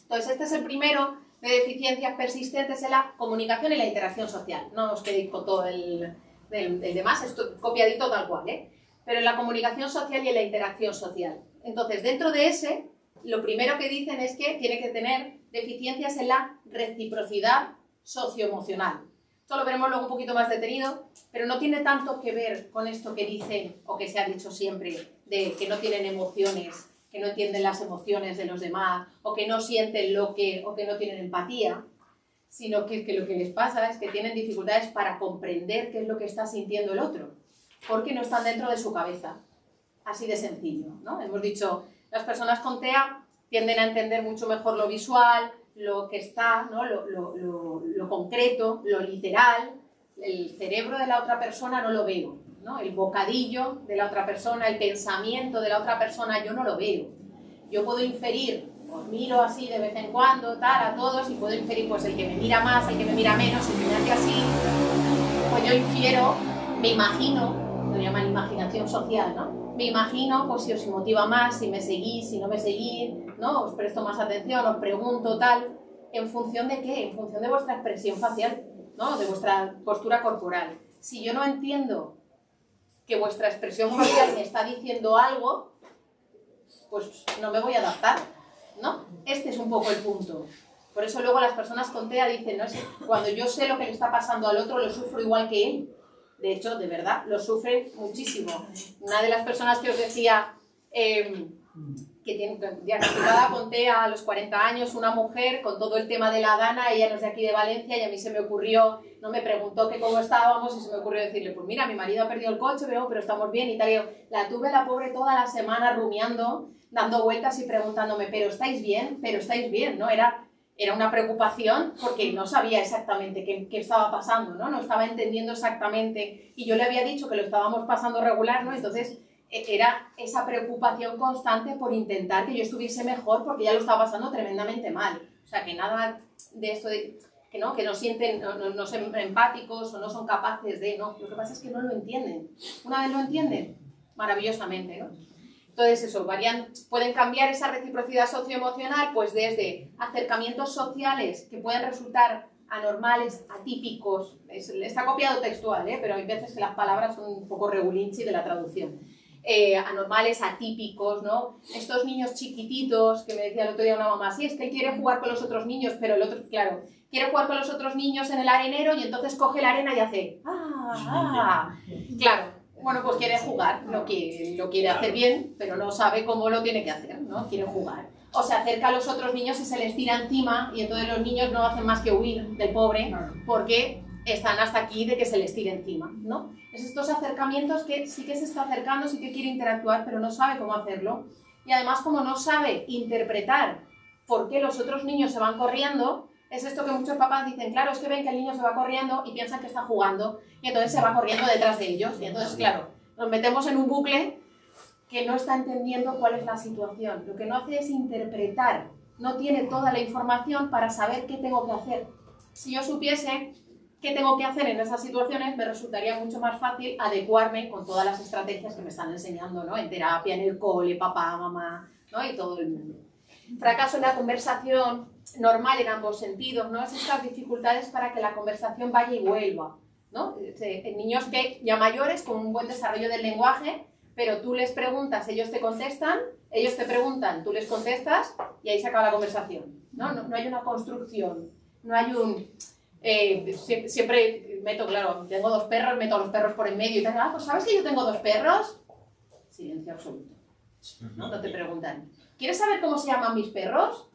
Entonces, este es el primero de deficiencias persistentes en la comunicación y la interacción social. No os quedéis con todo el demás, esto copiadito tal cual, ¿eh? Pero en la comunicación social y en la interacción social. Entonces, dentro de ese, lo primero que dicen es que tiene que tener deficiencias en la reciprocidad socioemocional. Esto lo veremos luego un poquito más detenido, pero no tiene tanto que ver con esto que dicen, o que se ha dicho siempre, de que no tienen emociones, que no entienden las emociones de los demás, o que no sienten o que no tienen empatía, sino que lo que les pasa es que tienen dificultades para comprender qué es lo que está sintiendo el otro, porque no están dentro de su cabeza. Así de sencillo, ¿no? Hemos dicho, las personas con TEA tienden a entender mucho mejor lo visual, lo que está, ¿no? lo concreto, lo literal. El cerebro de la otra persona no lo veo, ¿no? El bocadillo de la otra persona, el pensamiento de la otra persona, yo no lo veo. Yo puedo inferir, os miro así de vez en cuando, tal, a todos, y puedo inferir, pues el que me mira más, el que me mira menos, el que me hace así, pues yo infiero, me imagino, lo llaman imaginación social, ¿no? Me imagino, pues si os motiva más, si me seguís, si no me seguís, ¿no? Os presto más atención, os pregunto, tal. ¿En función de qué? En función de vuestra expresión facial, ¿no? De vuestra postura corporal. Si yo no entiendo que vuestra expresión facial me está diciendo algo, pues no me voy a adaptar, ¿no? Este es un poco el punto. Por eso luego las personas con TEA dicen, no, es que cuando yo sé lo que le está pasando al otro, lo sufro igual que él. De hecho, de verdad, lo sufre muchísimo. Una de las personas que os decía que tiene diagnosticada con TEA a los 40 años, una mujer con todo el tema de la Dana, ella no es de aquí de Valencia y a mí se me ocurrió, no me preguntó que cómo estábamos y se me ocurrió decirle, pues mira, mi marido ha perdido el coche, pero estamos bien y tal. Y yo, la tuve la pobre toda la semana rumiando, dando vueltas y preguntándome, ¿pero estáis bien? ¿Pero estáis bien? ¿No? Era una preocupación porque no sabía exactamente qué estaba pasando, ¿no? No estaba entendiendo exactamente y yo le había dicho que lo estábamos pasando regular, ¿no? Entonces era esa preocupación constante por intentar que yo estuviese mejor porque ya lo estaba pasando tremendamente mal. O sea, que nada de esto de que no sienten, no son empáticos o no son capaces de, no. Lo que pasa es que no lo entienden. Una vez lo entienden, maravillosamente, ¿no? Entonces eso, pueden cambiar esa reciprocidad socioemocional pues desde acercamientos sociales que pueden resultar anormales, atípicos, está copiado textual, pero hay veces que las palabras son un poco regulinchi de la traducción, anormales, atípicos, ¿no? Estos niños chiquititos, que me decía el otro día una mamá, sí, es que él quiere jugar con los otros niños, pero el otro, claro, quiere jugar con los otros niños en el arenero y entonces coge la arena y hace, claro. Bueno, pues quiere jugar, lo quiere hacer bien, pero no sabe cómo lo tiene que hacer, ¿no? Quiere jugar. O se acerca a los otros niños y se les tira encima y entonces los niños no hacen más que huir del pobre porque están hasta aquí de que se les tire encima, ¿no? Es estos acercamientos que sí que se está acercando, sí que quiere interactuar, pero no sabe cómo hacerlo. Y además, como no sabe interpretar por qué los otros niños se van corriendo, es esto que muchos papás dicen, claro, es que ven que el niño se va corriendo y piensan que está jugando y entonces se va corriendo detrás de ellos y entonces, claro, nos metemos en un bucle que no está entendiendo cuál es la situación. Lo que no hace es interpretar, no tiene toda la información para saber qué tengo que hacer. Si yo supiese qué tengo que hacer en esas situaciones, me resultaría mucho más fácil adecuarme con todas las estrategias que me están enseñando, ¿no? En terapia, en el cole, papá, mamá, ¿no? Y todo el mundo. Fracaso en la conversación normal en ambos sentidos, ¿no? Es estas dificultades para que la conversación vaya y vuelva, ¿no? Niños que ya mayores con un buen desarrollo del lenguaje, pero tú les preguntas, ellos te contestan, ellos te preguntan, tú les contestas y ahí se acaba la conversación, ¿no? No hay una construcción, no hay un... siempre meto, claro, tengo 2 perros, meto a los perros por en medio y tal, pues ¿sabes que yo tengo 2 perros? Silencio absoluto, ¿no? No te preguntan. ¿Quieres saber cómo se llaman mis perros?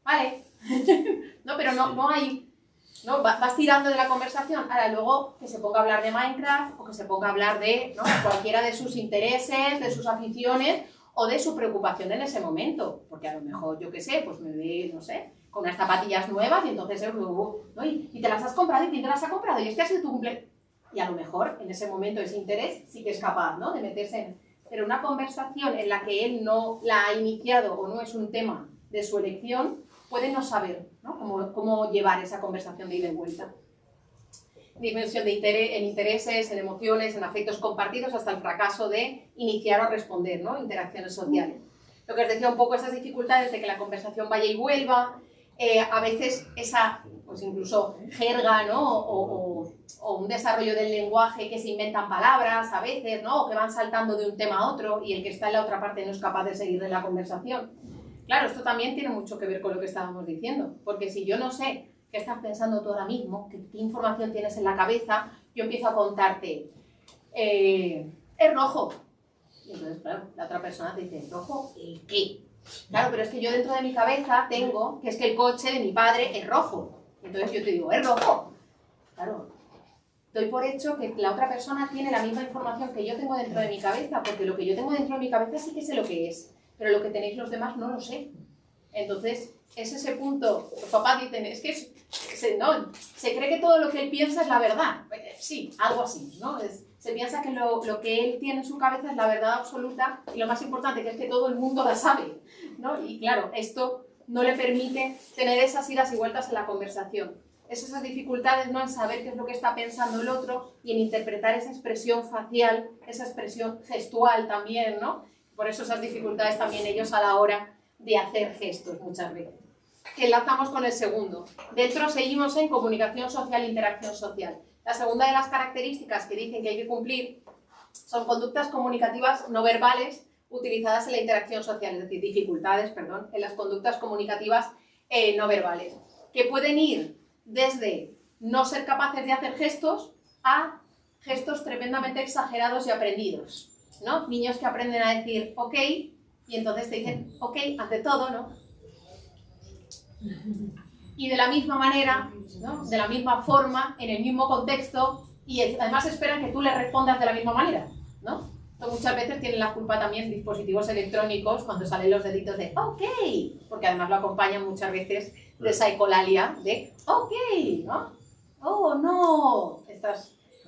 Vale. No, pero no hay... ¿no? Vas tirando de la conversación. Ahora luego que se ponga a hablar de Minecraft o que se ponga a hablar de, ¿no? cualquiera de sus intereses, de sus aficiones o de su preocupación en ese momento. Porque a lo mejor, yo qué sé, pues me ve, no sé, con unas zapatillas nuevas y entonces, ¿no? Y te las has comprado y quién te las ha comprado y este ha sido tu cumpleaños. Y a lo mejor en ese momento ese interés sí que es capaz, ¿no? de meterse en... Pero una conversación en la que él no la ha iniciado o no es un tema de su elección, puede no saber, ¿no? Cómo llevar esa conversación de ida y vuelta. Dimensión en intereses, en emociones, en afectos compartidos, hasta el fracaso de iniciar o responder, ¿no? Interacciones sociales. Lo que os decía un poco, esas dificultades de que la conversación vaya y vuelva, a veces esa, pues incluso jerga, ¿no? O un desarrollo del lenguaje que se inventan palabras a veces, ¿no? O que van saltando de un tema a otro y el que está en la otra parte no es capaz de seguir de la conversación. Claro, esto también tiene mucho que ver con lo que estábamos diciendo, porque si yo no sé qué estás pensando tú ahora mismo, qué información tienes en la cabeza, yo empiezo a contarte, es rojo. Y entonces, claro, la otra persona te dice, ¿rojo? ¿El qué? Claro, pero es que yo dentro de mi cabeza tengo que es que el coche de mi padre es rojo. Entonces yo te digo, ¿es rojo? Claro, doy por hecho que la otra persona tiene la misma información que yo tengo dentro de mi cabeza, porque lo que yo tengo dentro de mi cabeza sí que sé lo que es, pero lo que tenéis los demás no lo sé. Entonces, es ese punto, los papás dicen, es que se cree que todo lo que él piensa es la verdad. Sí, algo así, ¿no? Se piensa que lo que él tiene en su cabeza es la verdad absoluta y lo más importante que es que todo el mundo la sabe, ¿no? Y claro, esto no le permite tener esas idas y vueltas en la conversación. Esas dificultades, ¿no? En saber qué es lo que está pensando el otro y en interpretar esa expresión facial, esa expresión gestual también, ¿no? Por eso esas dificultades también ellos a la hora de hacer gestos muchas veces. Que enlazamos con el segundo. Dentro seguimos en comunicación social e interacción social. La segunda de las características que dicen que hay que cumplir son conductas comunicativas no verbales utilizadas en la interacción social, es decir, dificultades, perdón, en las conductas comunicativas no verbales, que pueden ir desde no ser capaces de hacer gestos a gestos tremendamente exagerados y aprendidos, ¿no? Niños que aprenden a decir ok y entonces te dicen ok ante todo, ¿no? Y de la misma manera, ¿no? De la misma forma, en el mismo contexto, y además esperan que tú les respondas de la misma manera, ¿no? Entonces, muchas veces tienen la culpa también dispositivos electrónicos cuando salen los deditos de OK, porque además lo acompañan muchas veces de esa ecolalia de OK, ¿no? Oh, no,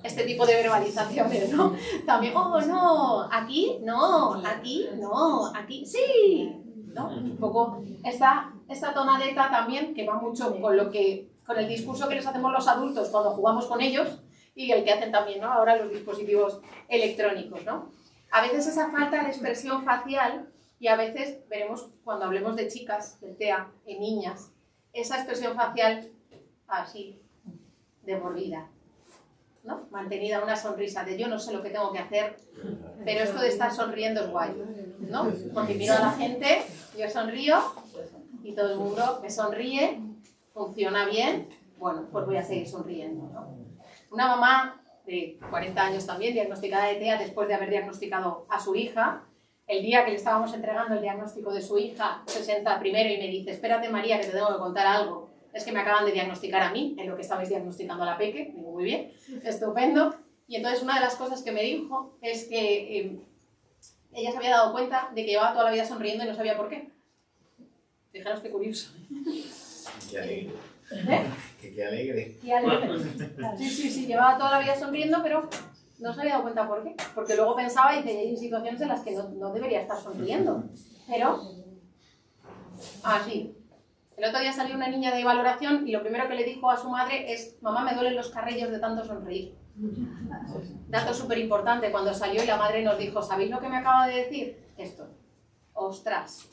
este tipo de verbalizaciones, ¿no? También, oh, no, aquí, no, aquí, no, aquí, sí, ¿no? Un poco esta tonadeta también que va mucho con el discurso que les hacemos los adultos cuando jugamos con ellos y el que hacen también, ¿no? Ahora los dispositivos electrónicos, ¿no? A veces esa falta de expresión facial y a veces veremos cuando hablemos de chicas, del TEA, en niñas, esa expresión facial así, devolvida, ¿no? Mantenida una sonrisa de yo no sé lo que tengo que hacer, pero esto de estar sonriendo es guay, ¿no? Porque miro a la gente, yo sonrío y todo el mundo me sonríe, funciona bien, bueno, pues voy a seguir sonriendo, ¿no? Una mamá de 40 años también, diagnosticada de TEA después de haber diagnosticado a su hija, el día que le estábamos entregando el diagnóstico de su hija, se sienta primero y me dice, espérate María, que te tengo que contar algo. Es que me acaban de diagnosticar a mí, en lo que estabais diagnosticando a la peque. Digo, muy bien, estupendo. Y entonces una de las cosas que me dijo es que ella se había dado cuenta de que llevaba toda la vida sonriendo y no sabía por qué. Fijaros qué curioso. Qué alegre. ¿Eh? Qué alegre. Qué alegre. Sí, llevaba toda la vida sonriendo, pero no se había dado cuenta por qué. Porque luego pensaba y dice, hay situaciones en las que no debería estar sonriendo. Pero, así. El otro día salió una niña de valoración y lo primero que le dijo a su madre es, mamá, me duelen los carrillos de tanto sonreír. Dato súper importante, cuando salió y la madre nos dijo, ¿sabéis lo que me acaba de decir? Esto. Ostras.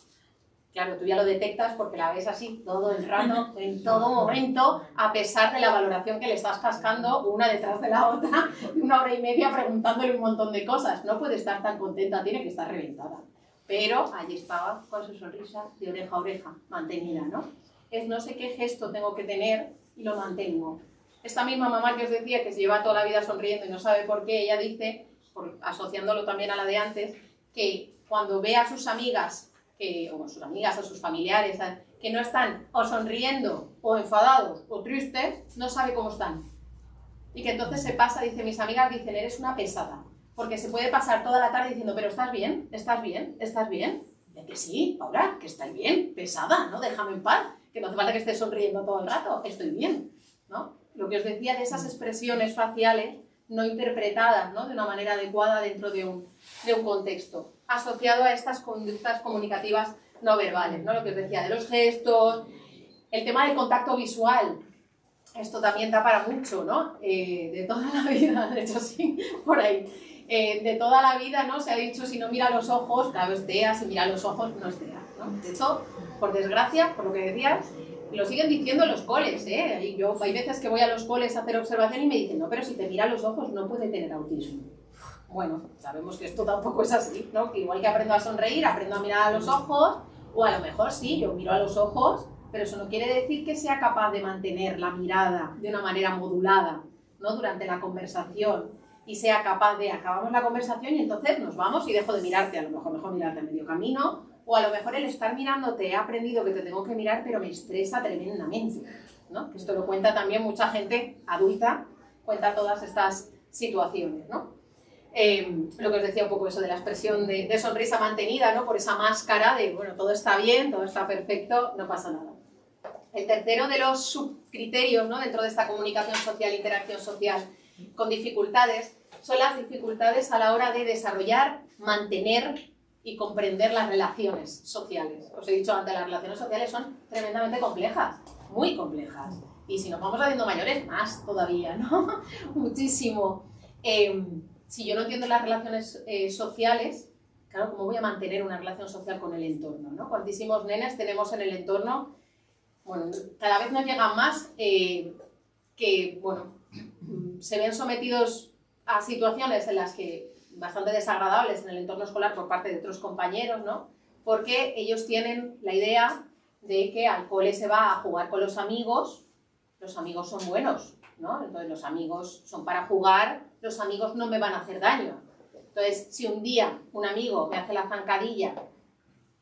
Claro, tú ya lo detectas porque la ves así todo el rato, en todo momento, a pesar de la valoración que le estás cascando una detrás de la otra, 1 hora y media preguntándole un montón de cosas. No puede estar tan contenta, tiene que estar reventada. Pero allí estaba con su sonrisa de oreja a oreja, mantenida, ¿no? Es no sé qué gesto tengo que tener y lo mantengo. Esta misma mamá que os decía que se lleva toda la vida sonriendo y no sabe por qué, ella dice, asociándolo también a la de antes, que cuando ve a sus amigas, o sus amigas o sus familiares, que no están o sonriendo, o enfadados, o tristes, no sabe cómo están. Y que entonces se pasa, dice, mis amigas dicen, eres una pesada. Porque se puede pasar toda la tarde diciendo, pero ¿estás bien? ¿Estás bien? ¿Estás bien? Y que sí, Paula, que estoy bien, pesada, ¿no? Déjame en paz, que no hace falta que estés sonriendo todo el rato, estoy bien, ¿no? Lo que os decía de esas expresiones faciales no interpretadas, ¿no? De una manera adecuada dentro de un contexto, asociado a estas conductas comunicativas no verbales, ¿no? Lo que os decía de los gestos, El tema del contacto visual, esto también da para mucho, ¿no? De toda la vida, de hecho sí, por ahí. De toda la vida, ¿no? Se ha dicho, si no mira los ojos, claro, es TEA, si mira los ojos, no es TEA, ¿no? De hecho, por desgracia, por lo que decías, lo siguen diciendo en los coles, ¿eh? Y yo, hay veces que voy a los coles a hacer observación y me dicen, no, pero si te mira los ojos no puede tener autismo. Bueno, sabemos que esto tampoco es así, ¿no? Que igual que aprendo a sonreír, aprendo a mirar a los ojos, o a lo mejor sí, yo miro a los ojos, pero eso no quiere decir que sea capaz de mantener la mirada de una manera modulada, ¿no? Durante la conversación, y sea capaz de, acabamos la conversación y entonces nos vamos y dejo de mirarte, a lo mejor mirarte a medio camino, o a lo mejor el estar mirándote, he aprendido que te tengo que mirar, pero me estresa tremendamente, ¿no? Que esto lo cuenta también mucha gente adulta, cuenta todas estas situaciones, ¿no? Lo que os decía un poco eso de la expresión de sonrisa mantenida, ¿no? Por esa máscara de, bueno, todo está bien, todo está perfecto, no pasa nada. El tercero de los subcriterios, ¿no? Dentro de esta comunicación social, interacción social con dificultades, son las dificultades a la hora de desarrollar, mantener y comprender las relaciones sociales. Os he dicho antes, las relaciones sociales son tremendamente complejas, muy complejas. Y si nos vamos haciendo mayores, más todavía, ¿no? Muchísimo. Si yo no entiendo las relaciones sociales, claro, ¿cómo voy a mantener una relación social con el entorno, ¿no? Cuantísimos nenes tenemos en el entorno, bueno, cada vez nos llegan más que, bueno, se ven sometidos a situaciones en las que bastante desagradables en el entorno escolar por parte de otros compañeros, ¿no? Porque ellos tienen la idea de que al cole se va a jugar con los amigos son buenos, ¿no? Entonces los amigos son para jugar, los amigos no me van a hacer daño. Entonces, si un día un amigo me hace la zancadilla,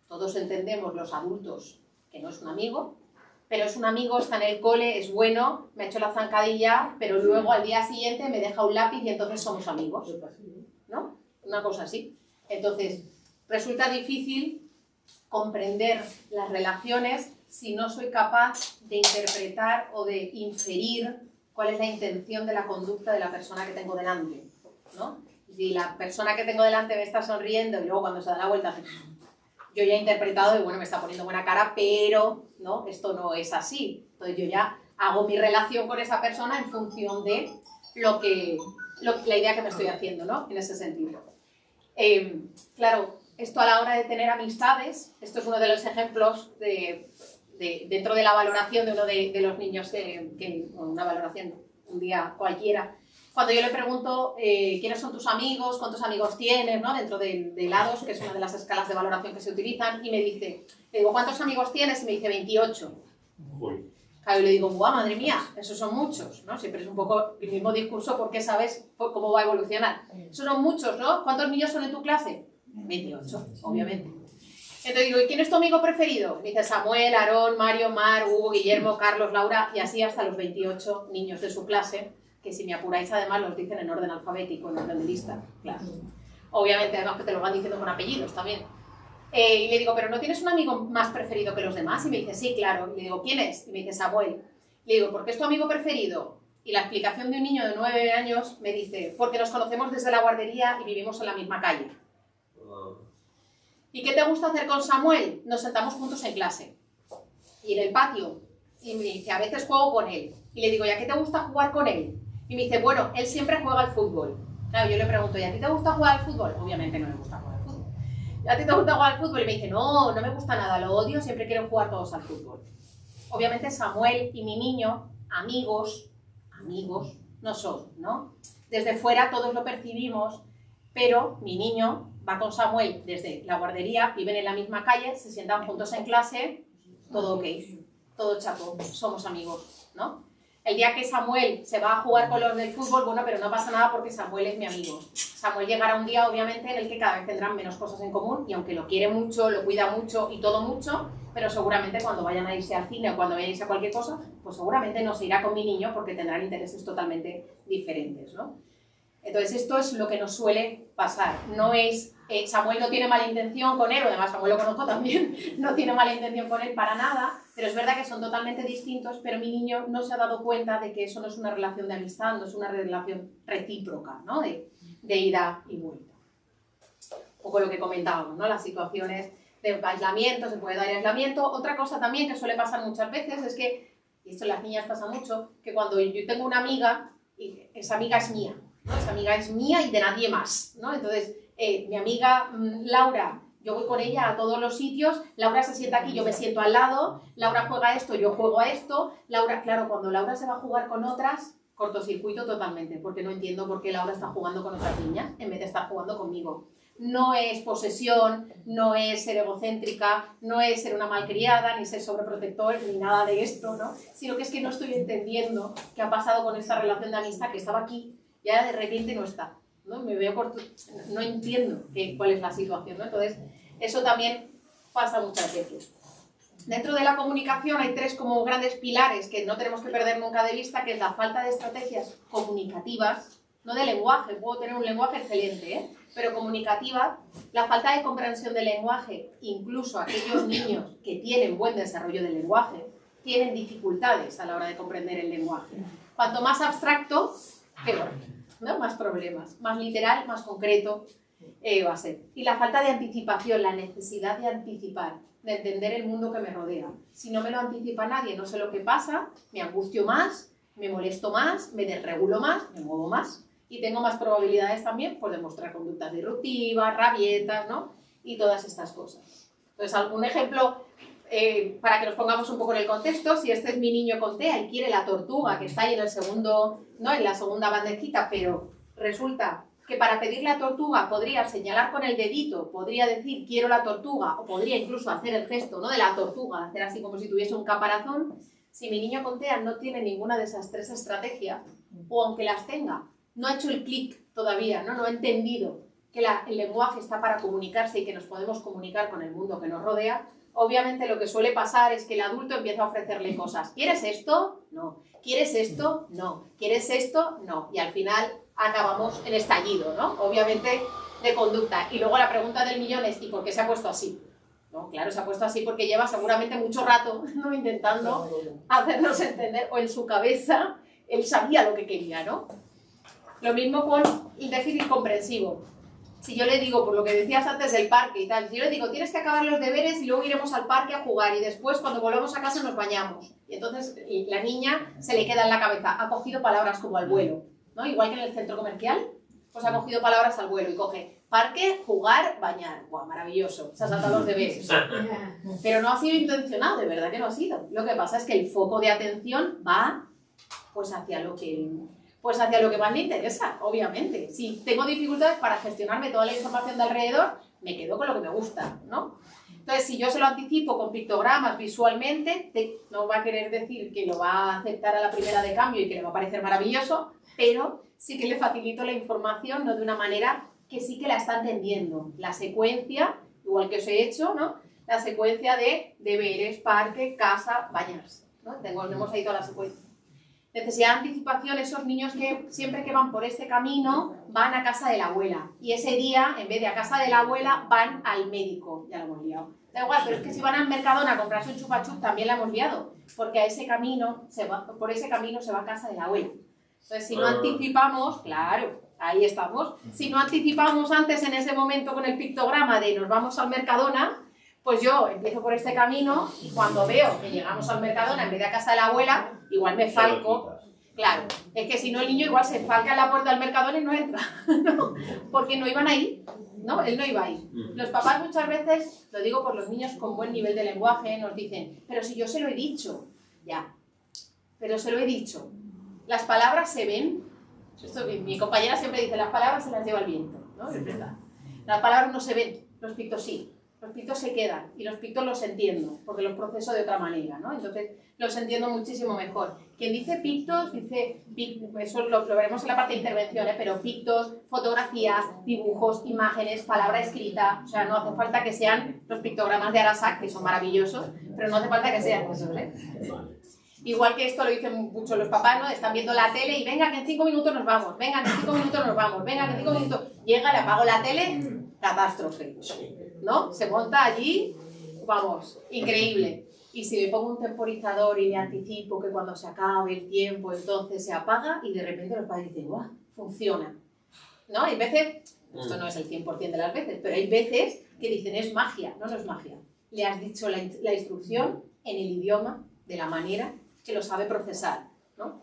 todos entendemos los adultos que no es un amigo, pero es un amigo, está en el cole, es bueno, me ha hecho la zancadilla, pero luego al día siguiente me deja un lápiz y entonces somos amigos, ¿no? Una cosa así. Entonces, resulta difícil comprender las relaciones si no soy capaz de interpretar o de inferir cuál es la intención de la conducta de la persona que tengo delante, ¿no? Si la persona que tengo delante me está sonriendo y luego cuando se da la vuelta, yo ya he interpretado y bueno, me está poniendo buena cara, pero no, esto no es así. Entonces yo ya hago mi relación con esa persona en función de la idea que me estoy haciendo, ¿no? En ese sentido. Claro, esto a la hora de tener amistades, esto es uno de los ejemplos dentro de la valoración de uno de los niños, una valoración un día cualquiera, cuando yo le pregunto quiénes son tus amigos, cuántos amigos tienes, ¿no? Dentro de HADOS, que es una de las escalas de valoración que se utilizan, y me dice, le digo, ¿cuántos amigos tienes? Y me dice 28. Claro, y le digo, ¡guau, madre mía! Esos son muchos, ¿no? Siempre es un poco el mismo discurso porque sabes cómo va a evolucionar. Esos son muchos, ¿no? ¿Cuántos niños son en tu clase? 28, obviamente. Entonces digo, ¿y quién es tu amigo preferido? Me dice Samuel, Aarón, Mario, Mar, Hugo, Guillermo, Carlos, Laura, y así hasta los 28 niños de su clase, que si me apuráis además los dicen en orden alfabético, en orden de lista, claro. Obviamente, además que te lo van diciendo con apellidos también. Y le digo, ¿pero no tienes un amigo más preferido que los demás? Y me dice, sí, claro. Y le digo, ¿quién es? Y me dice, Samuel. Le digo, ¿por qué es tu amigo preferido? Y la explicación de un niño de 9 años me dice, porque nos conocemos desde la guardería y vivimos en la misma calle. ¿Y qué te gusta hacer con Samuel? Nos sentamos juntos en clase y en el patio. Y me dice, a veces juego con él. Y le digo, ¿y a qué te gusta jugar con él? Y me dice, bueno, él siempre juega al fútbol. Claro, yo le pregunto, ¿y a ti te gusta jugar al fútbol? Obviamente no me gusta jugar al fútbol. ¿Y a ti te gusta jugar al fútbol? Y me dice, no, no me gusta nada, lo odio, siempre quieren jugar todos al fútbol. Obviamente Samuel y mi niño, amigos no son, ¿no? Desde fuera todos lo percibimos, pero mi niño va con Samuel desde la guardería, viven en la misma calle, se sientan juntos en clase, todo ok, todo chapo, somos amigos, ¿no? El día que Samuel se va a jugar con los del fútbol, bueno, pero no pasa nada porque Samuel es mi amigo. Samuel llegará un día, obviamente, en el que cada vez tendrán menos cosas en común y aunque lo quiere mucho, lo cuida mucho y todo mucho, pero seguramente cuando vayan a irse al cine o cuando vayan a irse a cualquier cosa, pues seguramente no se irá con mi niño porque tendrán intereses totalmente diferentes, ¿no? Entonces esto es lo que nos suele pasar. No es, Samuel no tiene mala intención con él, o además Samuel lo conozco también, no tiene mala intención con él para nada, pero es verdad que son totalmente distintos, pero mi niño no se ha dado cuenta de que eso no es una relación de amistad, no es una relación recíproca, ¿no? De ida y vuelta. Un poco lo que comentábamos, ¿no? Las situaciones de aislamiento, se puede dar aislamiento. Otra cosa también que suele pasar muchas veces es que, y esto en las niñas pasa mucho, que cuando yo tengo una amiga, y esa amiga es mía, ¿no? Esa amiga es mía y de nadie más, ¿no? Entonces, mi amiga Laura, yo voy con ella a todos los sitios, Laura se sienta aquí, yo me siento al lado, Laura juega a esto, yo juego a esto, Laura, claro, cuando Laura se va a jugar con otras, cortocircuito totalmente, porque no entiendo por qué Laura está jugando con otras niñas en vez de estar jugando conmigo. No es posesión, no es ser egocéntrica, no es ser una malcriada, ni ser sobreprotector, ni nada de esto, ¿no? Sino que es que no estoy entendiendo qué ha pasado con esta relación de amistad que estaba aquí y ahora de repente no está, ¿no? Me veo no entiendo cuál es la situación, ¿no? Entonces, eso también pasa muchas veces. Dentro de la comunicación hay 3 como grandes pilares que no tenemos que perder nunca de vista, que es la falta de estrategias comunicativas, no de lenguaje, puedo tener un lenguaje excelente, pero comunicativa, la falta de comprensión del lenguaje, incluso aquellos niños que tienen buen desarrollo del lenguaje, tienen dificultades a la hora de comprender el lenguaje. Cuanto más abstracto, peor, ¿no? Más problemas, más literal, más concreto va a ser. Y la falta de anticipación, la necesidad de anticipar, de entender el mundo que me rodea. Si no me lo anticipa nadie, no sé lo que pasa, me angustio más, me molesto más, me desregulo más, me muevo más. Y tengo más probabilidades también por demostrar conductas disruptivas, rabietas, ¿no? Y todas estas cosas. Entonces, algún ejemplo, para que nos pongamos un poco en el contexto, si este es mi niño con TEA y quiere la tortuga que está ahí en el segundo, ¿no? En la segunda bandejita, pero resulta que para pedir la tortuga podría señalar con el dedito, podría decir quiero la tortuga, o podría incluso hacer el gesto, ¿no? De la tortuga, hacer así como si tuviese un caparazón. Si mi niño con TEA no tiene ninguna de esas 3 estrategias, o aunque las tenga, no ha hecho el clic todavía, no ha entendido que el lenguaje está para comunicarse y que nos podemos comunicar con el mundo que nos rodea, obviamente lo que suele pasar es que el adulto empieza a ofrecerle cosas. ¿Quieres esto? No. ¿Quieres esto? No. ¿Quieres esto? No. Y al final acabamos en estallido, ¿no? Obviamente de conducta. Y luego la pregunta del millón es ¿y por qué se ha puesto así? ¿No? Claro, se ha puesto así porque lleva seguramente mucho rato, ¿no? Intentando hacernos entender, o en su cabeza él sabía lo que quería, ¿no? Lo mismo con el déficit comprensivo. Si yo le digo, por lo que decías antes del parque y tal, si yo le digo, tienes que acabar los deberes y luego iremos al parque a jugar y después cuando volvamos a casa nos bañamos. Y entonces la niña se le queda en la cabeza, ha cogido palabras como al vuelo, ¿no? Igual que en el centro comercial, pues ha cogido palabras al vuelo y coge parque, jugar, bañar. ¡Buah, maravilloso! Se ha saltado los deberes. Pero no ha sido intencionado, de verdad que no ha sido. Lo que pasa es que el foco de atención va pues hacia lo que más le interesa, obviamente. Si tengo dificultades para gestionarme toda la información de alrededor, me quedo con lo que me gusta, ¿no? Entonces, si yo se lo anticipo con pictogramas visualmente, no va a querer decir que lo va a aceptar a la primera de cambio y que le va a parecer maravilloso, pero sí que le facilito la información, ¿no? De una manera que sí que la está entendiendo. La secuencia, igual que os he hecho, ¿no? La secuencia de deberes, parque, casa, bañarse, ¿no? Tenemos ahí toda la secuencia. Necesidad de anticipación, esos niños que siempre que van por este camino van a casa de la abuela y ese día, en vez de a casa de la abuela, van al médico. Ya lo hemos liado. Da igual, pero es que si van al Mercadona a comprarse un chupa-chup también la hemos liado, porque por ese camino se va a casa de la abuela. Entonces, si no anticipamos, claro, ahí estamos, si no anticipamos antes en ese momento con el pictograma de nos vamos al Mercadona, pues yo empiezo por este camino y cuando veo que llegamos al Mercadona en vez de a casa de la abuela, igual me falco. Claro, es que si no el niño igual se falca en la puerta del Mercadona y no entra, ¿no? Porque no iban ahí, ¿no? Él no iba ahí. Los papás muchas veces, lo digo por los niños con buen nivel de lenguaje, nos dicen, pero si yo se lo he dicho, ya, pero se lo he dicho. Las palabras se ven, esto, mi compañera siempre dice, las palabras se las lleva el viento, ¿no? Es verdad. Las palabras no se ven, los pictos sí. Los pictos se quedan y los pictos los entiendo, porque los proceso de otra manera, ¿no? Entonces los entiendo muchísimo mejor. Quien dice pictos, eso lo veremos en la parte de intervención, pero pictos, fotografías, dibujos, imágenes, palabra escrita, o sea, no hace falta que sean los pictogramas de Arasac, que son maravillosos, pero no hace falta que sean esos, ¿eh? Igual que esto lo dicen mucho los papás, ¿no? Están viendo la tele y venga, que en 5 minutos nos vamos, venga, que en 5 minutos nos vamos, venga, que en 5 minutos... Llega, le apago la tele, catástrofe, ¿no? Se monta allí, vamos, increíble. Y si le pongo un temporizador y le anticipo que cuando se acabe el tiempo, entonces se apaga y de repente los padres dicen, ¡guau! Funciona. ¿no? Hay veces, esto no es el 100% de las veces, pero hay veces que dicen es magia. No, no es magia. Le has dicho la instrucción en el idioma, de la manera que lo sabe procesar, ¿no?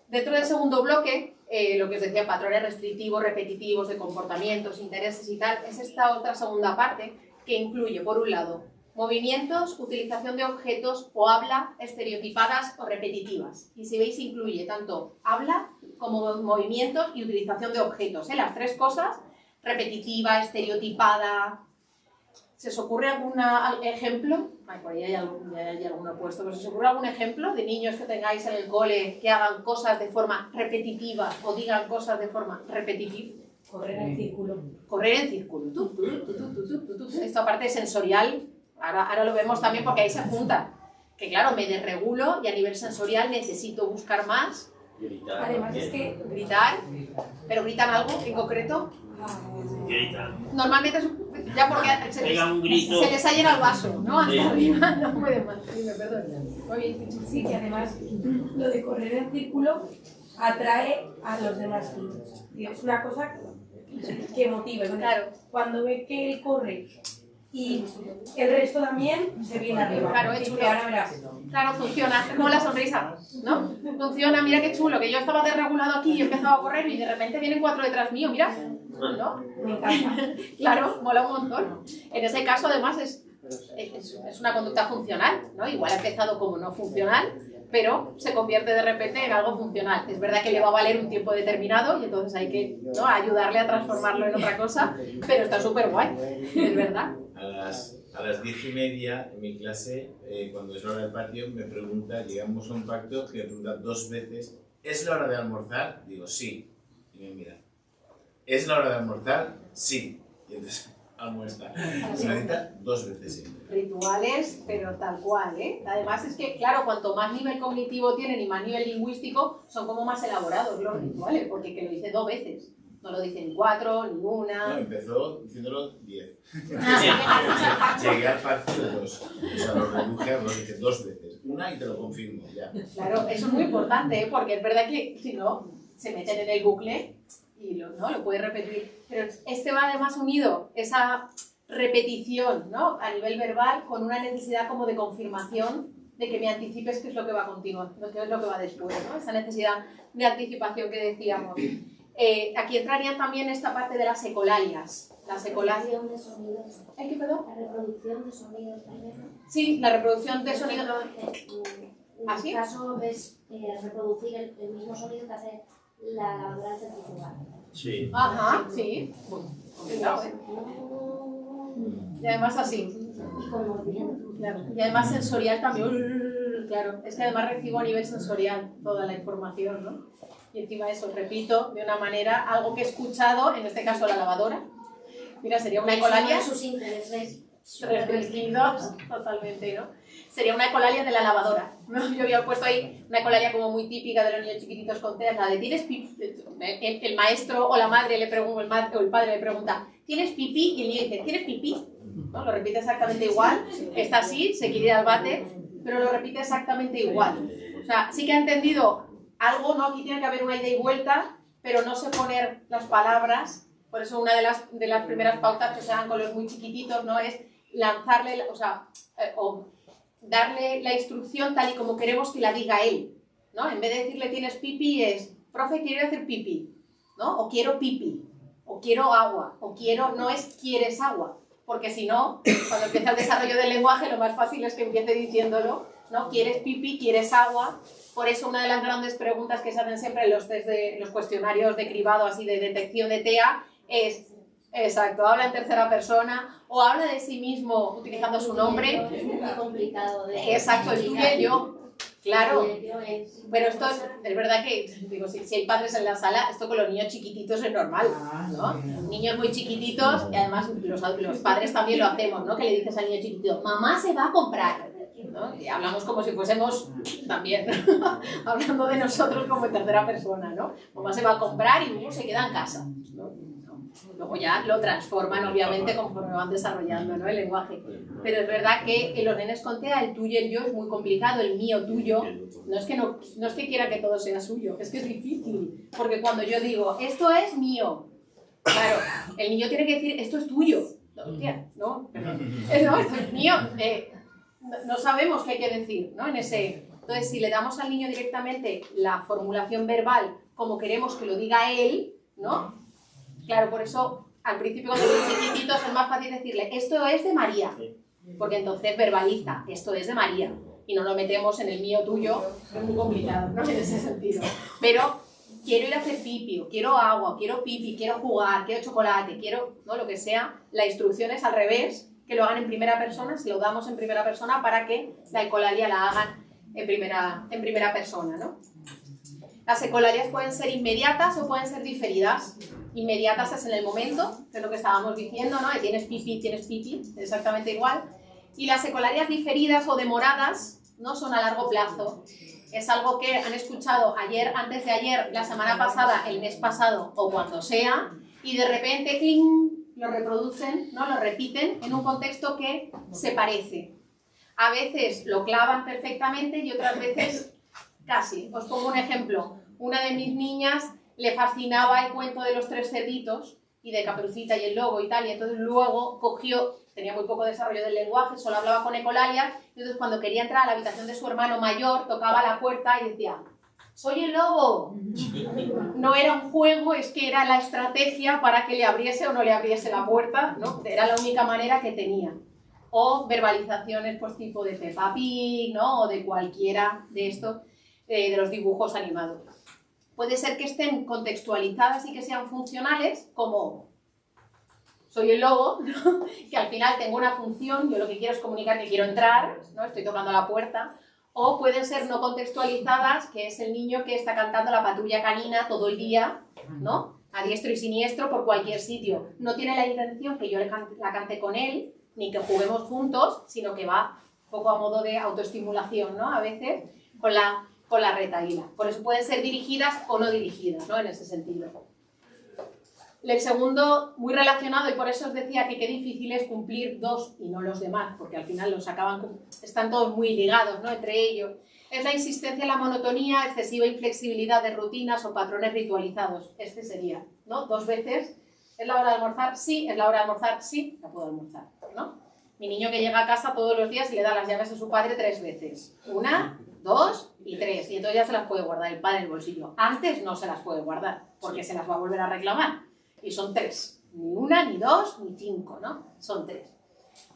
Dentro del segundo bloque, lo que os decía, patrones restrictivos, repetitivos, de comportamientos, intereses y tal, es esta otra segunda parte que incluye, por un lado, movimientos, utilización de objetos o habla estereotipadas o repetitivas. Y si veis, incluye tanto habla como movimientos y utilización de objetos. Las tres cosas, repetitiva, estereotipada. ¿Se os ocurre algún ejemplo? Ay, por ahí hay alguno puesto, pero ¿se os ocurre algún ejemplo de niños que tengáis en el cole que hagan cosas de forma repetitiva o digan cosas de forma repetitiva? Correr en círculo. Correr en círculo. Esta parte sensorial, ahora lo vemos también porque ahí se junta. Que claro, me desregulo y a nivel sensorial necesito buscar más. Gritar. Además es que Gritar, pero ¿gritan algo en concreto? Gritan. Normalmente es ya porque Pega un grito. se les ha llenado el vaso, ¿no? Hasta Sí. arriba, no puede más. Dime, perdón. Muy bien. sí, que además lo de correr en círculo atrae a los demás niños. Y es una cosa que motiva. Entonces, Claro. cuando ve que él corre y el resto también se viene arriba. Claro, es Dice, chulo. ahora verás. Claro, funciona. Es como la sonrisa, ¿no? Funciona, mira qué chulo, que yo estaba desregulado aquí y he empezado a correr y de repente vienen 4 detrás mío, mira. ¿No? Me encanta. Claro, mola un montón. En ese caso, además, es una conducta funcional, ¿no? Igual ha empezado como no funcional, pero se convierte de repente en algo funcional. Es verdad que le va a valer un tiempo determinado y entonces hay que, ¿no?, ayudarle a transformarlo en otra cosa, pero está súper guay, es verdad. A las 10:30 en mi clase, cuando es la hora del patio, me pregunta, llegamos a un pacto que me pregunta 2 veces, ¿es la hora de almorzar? Digo, sí. Y me mira, ¿es la hora de almorzar? Sí. Y entonces almuerza. Se necesita 2 veces siempre. Rituales, pero tal cual, ¿eh? Además es que, claro, cuanto más nivel cognitivo tienen y más nivel lingüístico, son como más elaborados los rituales, porque que lo dice 2 veces. No lo dice ni 4, ni 1. No, empezó diciéndolo 10. Ah, Llegué al pacto de 2. O sea, lo reduje a 2, dije 2 veces. Una y te lo confirmo, ya. Claro, eso es muy importante, ¿eh? Porque es verdad que si no, se meten en el bucle y lo puedes repetir. Pero este va además unido, esa repetición, ¿no?, a nivel verbal, con una necesidad como de confirmación de que me anticipes qué es lo que va a continuar, qué es lo que va después, ¿no? Esa necesidad de anticipación que decíamos. Aquí entraría también esta parte de las ecolalias. Las ecolalias. De sonidos. ¿Qué, perdón? La reproducción de sonidos también, ¿no? Sí, la reproducción de sonidos. En ¿Ah, este sí? caso ves reproducir el mismo sonido que hace la lavadora centrifugal. Sí. Ajá, sí. Cuidado, ¿eh? Y además así. Y con movimiento. Claro. Y además sensorial también. Claro, es que además recibo a nivel sensorial toda la información, ¿no? Y encima eso, repito de una manera algo que he escuchado, en este caso la lavadora. Mira, sería una ecolalia. Sus intereses Restringidos totalmente, ¿no? Sería una ecolalia de la lavadora, ¿no? Yo había puesto ahí una ecolalia como muy típica de los niños chiquititos con TEA, la de ¿tienes pipí? El maestro o la madre le pregunta, o el padre le pregunta, ¿tienes pipí? Y el niño dice, ¿tienes pipí? ¿No? Lo repite exactamente igual, está así, se quiere ir al váter, pero lo repite exactamente igual. O sea, sí que ha entendido algo, ¿no? Aquí tiene que haber una ida y vuelta, pero no sé poner las palabras. Por eso una de las primeras pautas que se dan con los muy chiquititos, ¿no?, es lanzarle, o darle la instrucción tal y como queremos que la diga él, ¿no? En vez de decirle tienes pipí es, profe, quiero hacer pipí, ¿no? O quiero pipí, o quiero agua, o quiero, no es quieres agua, porque si no, cuando empieza el desarrollo del lenguaje, lo más fácil es que empiece diciéndolo, ¿no? Quieres pipí, quieres agua. Por eso una de las grandes preguntas que se hacen siempre en los test de los cuestionarios de cribado, así de detección de TEA, es, exacto, habla en tercera persona o habla de sí mismo utilizando su nombre. Es muy complicado de Exacto, el tuyo y yo. Claro, el yo es pero esto es verdad que, digo, si hay padres en la sala, esto con los niños chiquititos es normal, ¿no? Niños muy chiquititos, y además los padres también lo hacemos, ¿no? Que le dices al niño chiquitito, mamá se va a comprar, ¿no? Y hablamos como si fuésemos también, hablando de nosotros como en tercera persona, ¿no? Mamá se va a comprar y luego se queda en casa, ¿no? Luego ya lo transforman, obviamente, conforme van desarrollando, ¿no?, el lenguaje. Pero es verdad que en los nenes con TEA el tuyo y el yo es muy complicado, el mío, tuyo. No es que quiera que todo sea suyo, es que es difícil. Porque cuando yo digo, esto es mío, claro, el niño tiene que decir, esto es tuyo. Hostia, no, esto es mío. No sabemos qué hay que decir, ¿no? Entonces, si le damos al niño directamente la formulación verbal como queremos que lo diga él, ¿no? Claro, por eso al principio cuando son chiquititos es más fácil decirle, esto es de María, porque entonces verbaliza, esto es de María, y no lo metemos en el mío tuyo, es muy complicado, ¿no?, en ese sentido. Pero quiero ir a hacer pipi, o quiero agua, o quiero pipi, quiero jugar, quiero chocolate, quiero, ¿no?, lo que sea, la instrucción es al revés, que lo hagan en primera persona, se lo damos en primera persona para que la ecolalia la hagan en primera persona, ¿no? Las ecolalias pueden ser inmediatas o pueden ser diferidas. Inmediatas es en el momento, que es lo que estábamos diciendo, ¿no? Tienes pipi, exactamente igual. Y las ecolalias diferidas o demoradas, ¿no?, son a largo plazo. Es algo que han escuchado ayer, antes de ayer, la semana pasada, el mes pasado o cuando sea, y de repente, ¡cling!, lo reproducen, ¿no?, lo repiten en un contexto que se parece. A veces lo clavan perfectamente y otras veces casi. Os pongo un ejemplo. Una de mis niñas le fascinaba el cuento de los 3 cerditos y de Caperucita y el lobo y tal, y entonces luego tenía muy poco desarrollo del lenguaje, solo hablaba con ecolalias, y entonces cuando quería entrar a la habitación de su hermano mayor, tocaba la puerta y decía, ¡soy el lobo! No era un juego, es que era la estrategia para que le abriese o no le abriese la puerta, ¿no? Era la única manera que tenía. O verbalizaciones pues tipo de Peppa Pig, ¿no?, o de cualquiera de estos, de los dibujos animados. Puede ser que estén contextualizadas y que sean funcionales, como soy el lobo, ¿no?, que al final tengo una función, yo lo que quiero es comunicar que quiero entrar, ¿no?, estoy tocando la puerta. O pueden ser no contextualizadas, que es el niño que está cantando la patrulla canina todo el día, ¿no?, a diestro y siniestro por cualquier sitio. No tiene la intención que yo la cante con él, ni que juguemos juntos, sino que va un poco a modo de autoestimulación, ¿no?, a veces, con la retahíla. Por eso pueden ser dirigidas o no dirigidas, ¿no?, en ese sentido. El segundo, muy relacionado, y por eso os decía que qué difícil es cumplir 2 y no los demás, porque al final están todos muy ligados, ¿no?, entre ellos. Es la insistencia en la monotonía, excesiva inflexibilidad de rutinas o patrones ritualizados. Este sería, ¿no? 2 veces. ¿Es la hora de almorzar? Sí. ¿Es la hora de almorzar? Sí. No puedo almorzar, ¿no? Mi niño que llega a casa todos los días y le da las llaves a su padre 3 veces. 1, 2 y 3. Y entonces ya se las puede guardar el padre en el bolsillo. Antes no se las puede guardar, porque se las va a volver a reclamar. Y son 3. Ni 1, ni 2, ni 5, ¿no? Son 3.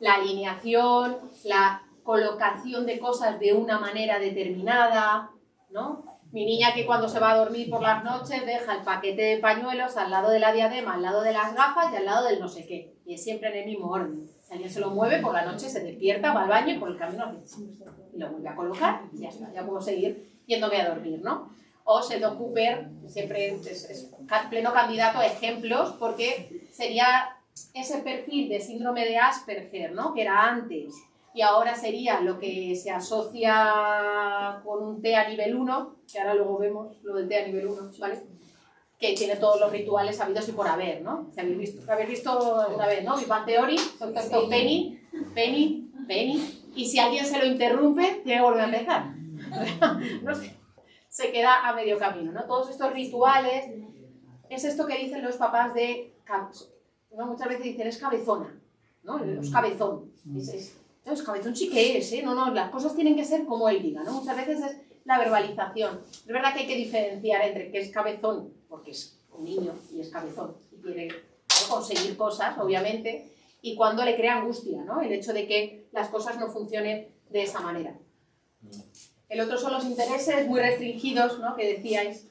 La alineación, la colocación de cosas de una manera determinada, ¿no? Mi niña que cuando se va a dormir por las noches deja el paquete de pañuelos al lado de la diadema, al lado de las gafas y al lado del no sé qué. Y es siempre en el mismo orden. Si alguien se lo mueve, por la noche se despierta, va al baño y por el camino y lo vuelve a colocar y ya está, ya puedo seguir yéndome a dormir, ¿no? O Sheldon Cooper, siempre es pleno candidato a ejemplos, porque sería ese perfil de síndrome de Asperger, ¿no?, que era antes, y ahora sería lo que se asocia con un TEA nivel 1, que ahora luego vemos lo del TEA nivel 1, ¿vale?, que tiene todos los rituales habidos y por haber, ¿no? Si habéis visto una vez, ¿no?, Big Bang Theory, Dr. Penny, y si alguien se lo interrumpe, tiene que volver a empezar. No sé, se queda a medio camino, ¿no? Todos estos rituales, es esto que dicen los papás ¿no? Muchas veces dicen, es cabezona, ¿no? Es cabezón. Es cabezón sí que es, ¿eh? No, las cosas tienen que ser como él diga, ¿no? Muchas veces es la verbalización. Es verdad que hay que diferenciar entre que es cabezón, porque es un niño y es cabezón, y quiere, ¿no?, conseguir cosas, obviamente, y cuando le crea angustia, ¿no?, el hecho de que las cosas no funcionen de esa manera. El otro son los intereses muy restringidos, ¿no?, que decíais,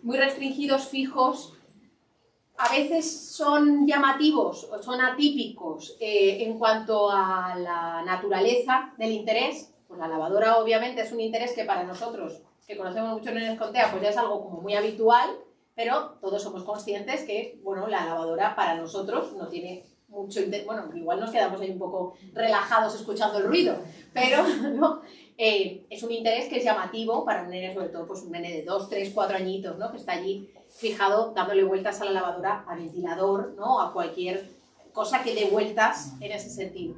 muy restringidos, fijos. A veces son llamativos o son atípicos en cuanto a la naturaleza del interés. Pues la lavadora obviamente es un interés que para nosotros, que conocemos mucho nenes con TEA, pues ya es algo como muy habitual, pero todos somos conscientes que, bueno, la lavadora para nosotros no tiene mucho interés. Bueno, igual nos quedamos ahí un poco relajados escuchando el ruido, pero ¿no?, es un interés que es llamativo para un nene, sobre todo pues un nene de 2, 3, 4 añitos, ¿no? Que está allí fijado dándole vueltas a la lavadora, al ventilador, ¿no? A cualquier cosa que dé vueltas en ese sentido.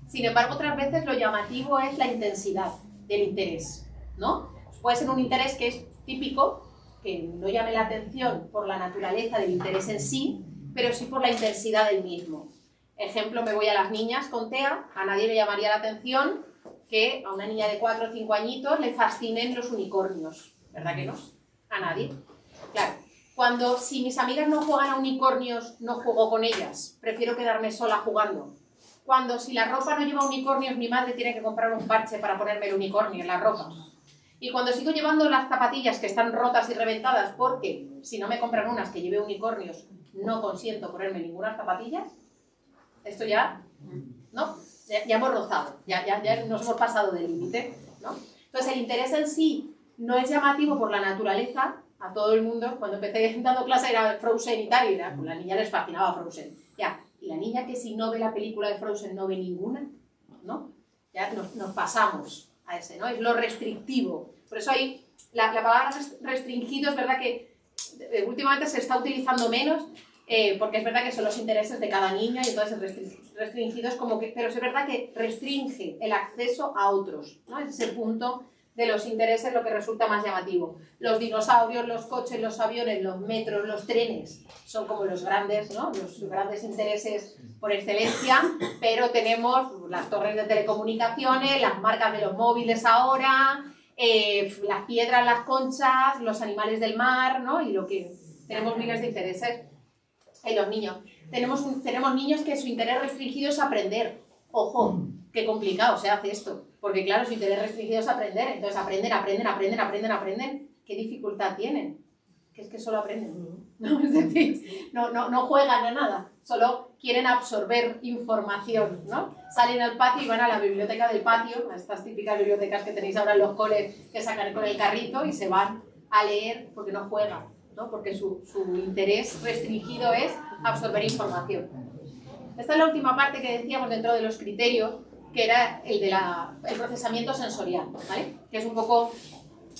Sin embargo, otras veces lo llamativo es la intensidad del interés, ¿no? Puede ser un interés que es típico, que no llame la atención por la naturaleza del interés en sí, pero sí por la intensidad del mismo. Ejemplo, me voy a las niñas con TEA, a nadie le llamaría la atención que a una niña de 4 o 5 añitos le fascinen los unicornios, ¿verdad que no? A nadie. Claro, si mis amigas no juegan a unicornios, no juego con ellas, prefiero quedarme sola jugando. Si la ropa no lleva unicornios, mi madre tiene que comprar un parche para ponerme el unicornio en la ropa. Y cuando sigo llevando las zapatillas que están rotas y reventadas, porque si no me compran unas que lleve unicornios, no consiento ponerme ninguna zapatilla, esto ya, ¿no? Ya hemos rozado, ya nos hemos pasado del límite, ¿no? Entonces el interés en sí no es llamativo por la naturaleza. A todo el mundo, cuando empecé dando clase era Frozen y tal, y pues la niña les fascinaba Frozen. Ya, y la niña que si no ve la película de Frozen no ve ninguna, ¿no? Ya nos pasamos a ese, ¿no? Es lo restrictivo. Por eso ahí la palabra restringido es verdad que últimamente se está utilizando menos, porque es verdad que son los intereses de cada niño y entonces restringido es como que... Pero es verdad que restringe el acceso a otros, ¿no? Ese es el punto de los intereses lo que resulta más llamativo. Los dinosaurios, los coches, los aviones, los metros, los trenes son como los grandes, ¿no? Los grandes intereses por excelencia, pero tenemos las torres de telecomunicaciones, las marcas de los móviles ahora, las piedras, las conchas, los animales del mar, ¿no? Y lo que tenemos miles de intereses en los niños. Tenemos niños que su interés restringido es aprender. Ojo, qué complicado se hace esto. Porque claro, su interés restringido es aprender. Entonces aprenden. ¿Qué dificultad tienen? Que es que solo aprenden. ¿No? Es decir, no juegan a nada. Solo quieren absorber información, ¿no? Salen al patio y van a la biblioteca del patio, a estas típicas bibliotecas que tenéis ahora en los coles que sacan con el carrito y se van a leer porque no juegan, ¿no? Porque su interés restringido es absorber información. Esta es la última parte que decíamos dentro de los criterios, que era el procesamiento sensorial, ¿vale? Que es un poco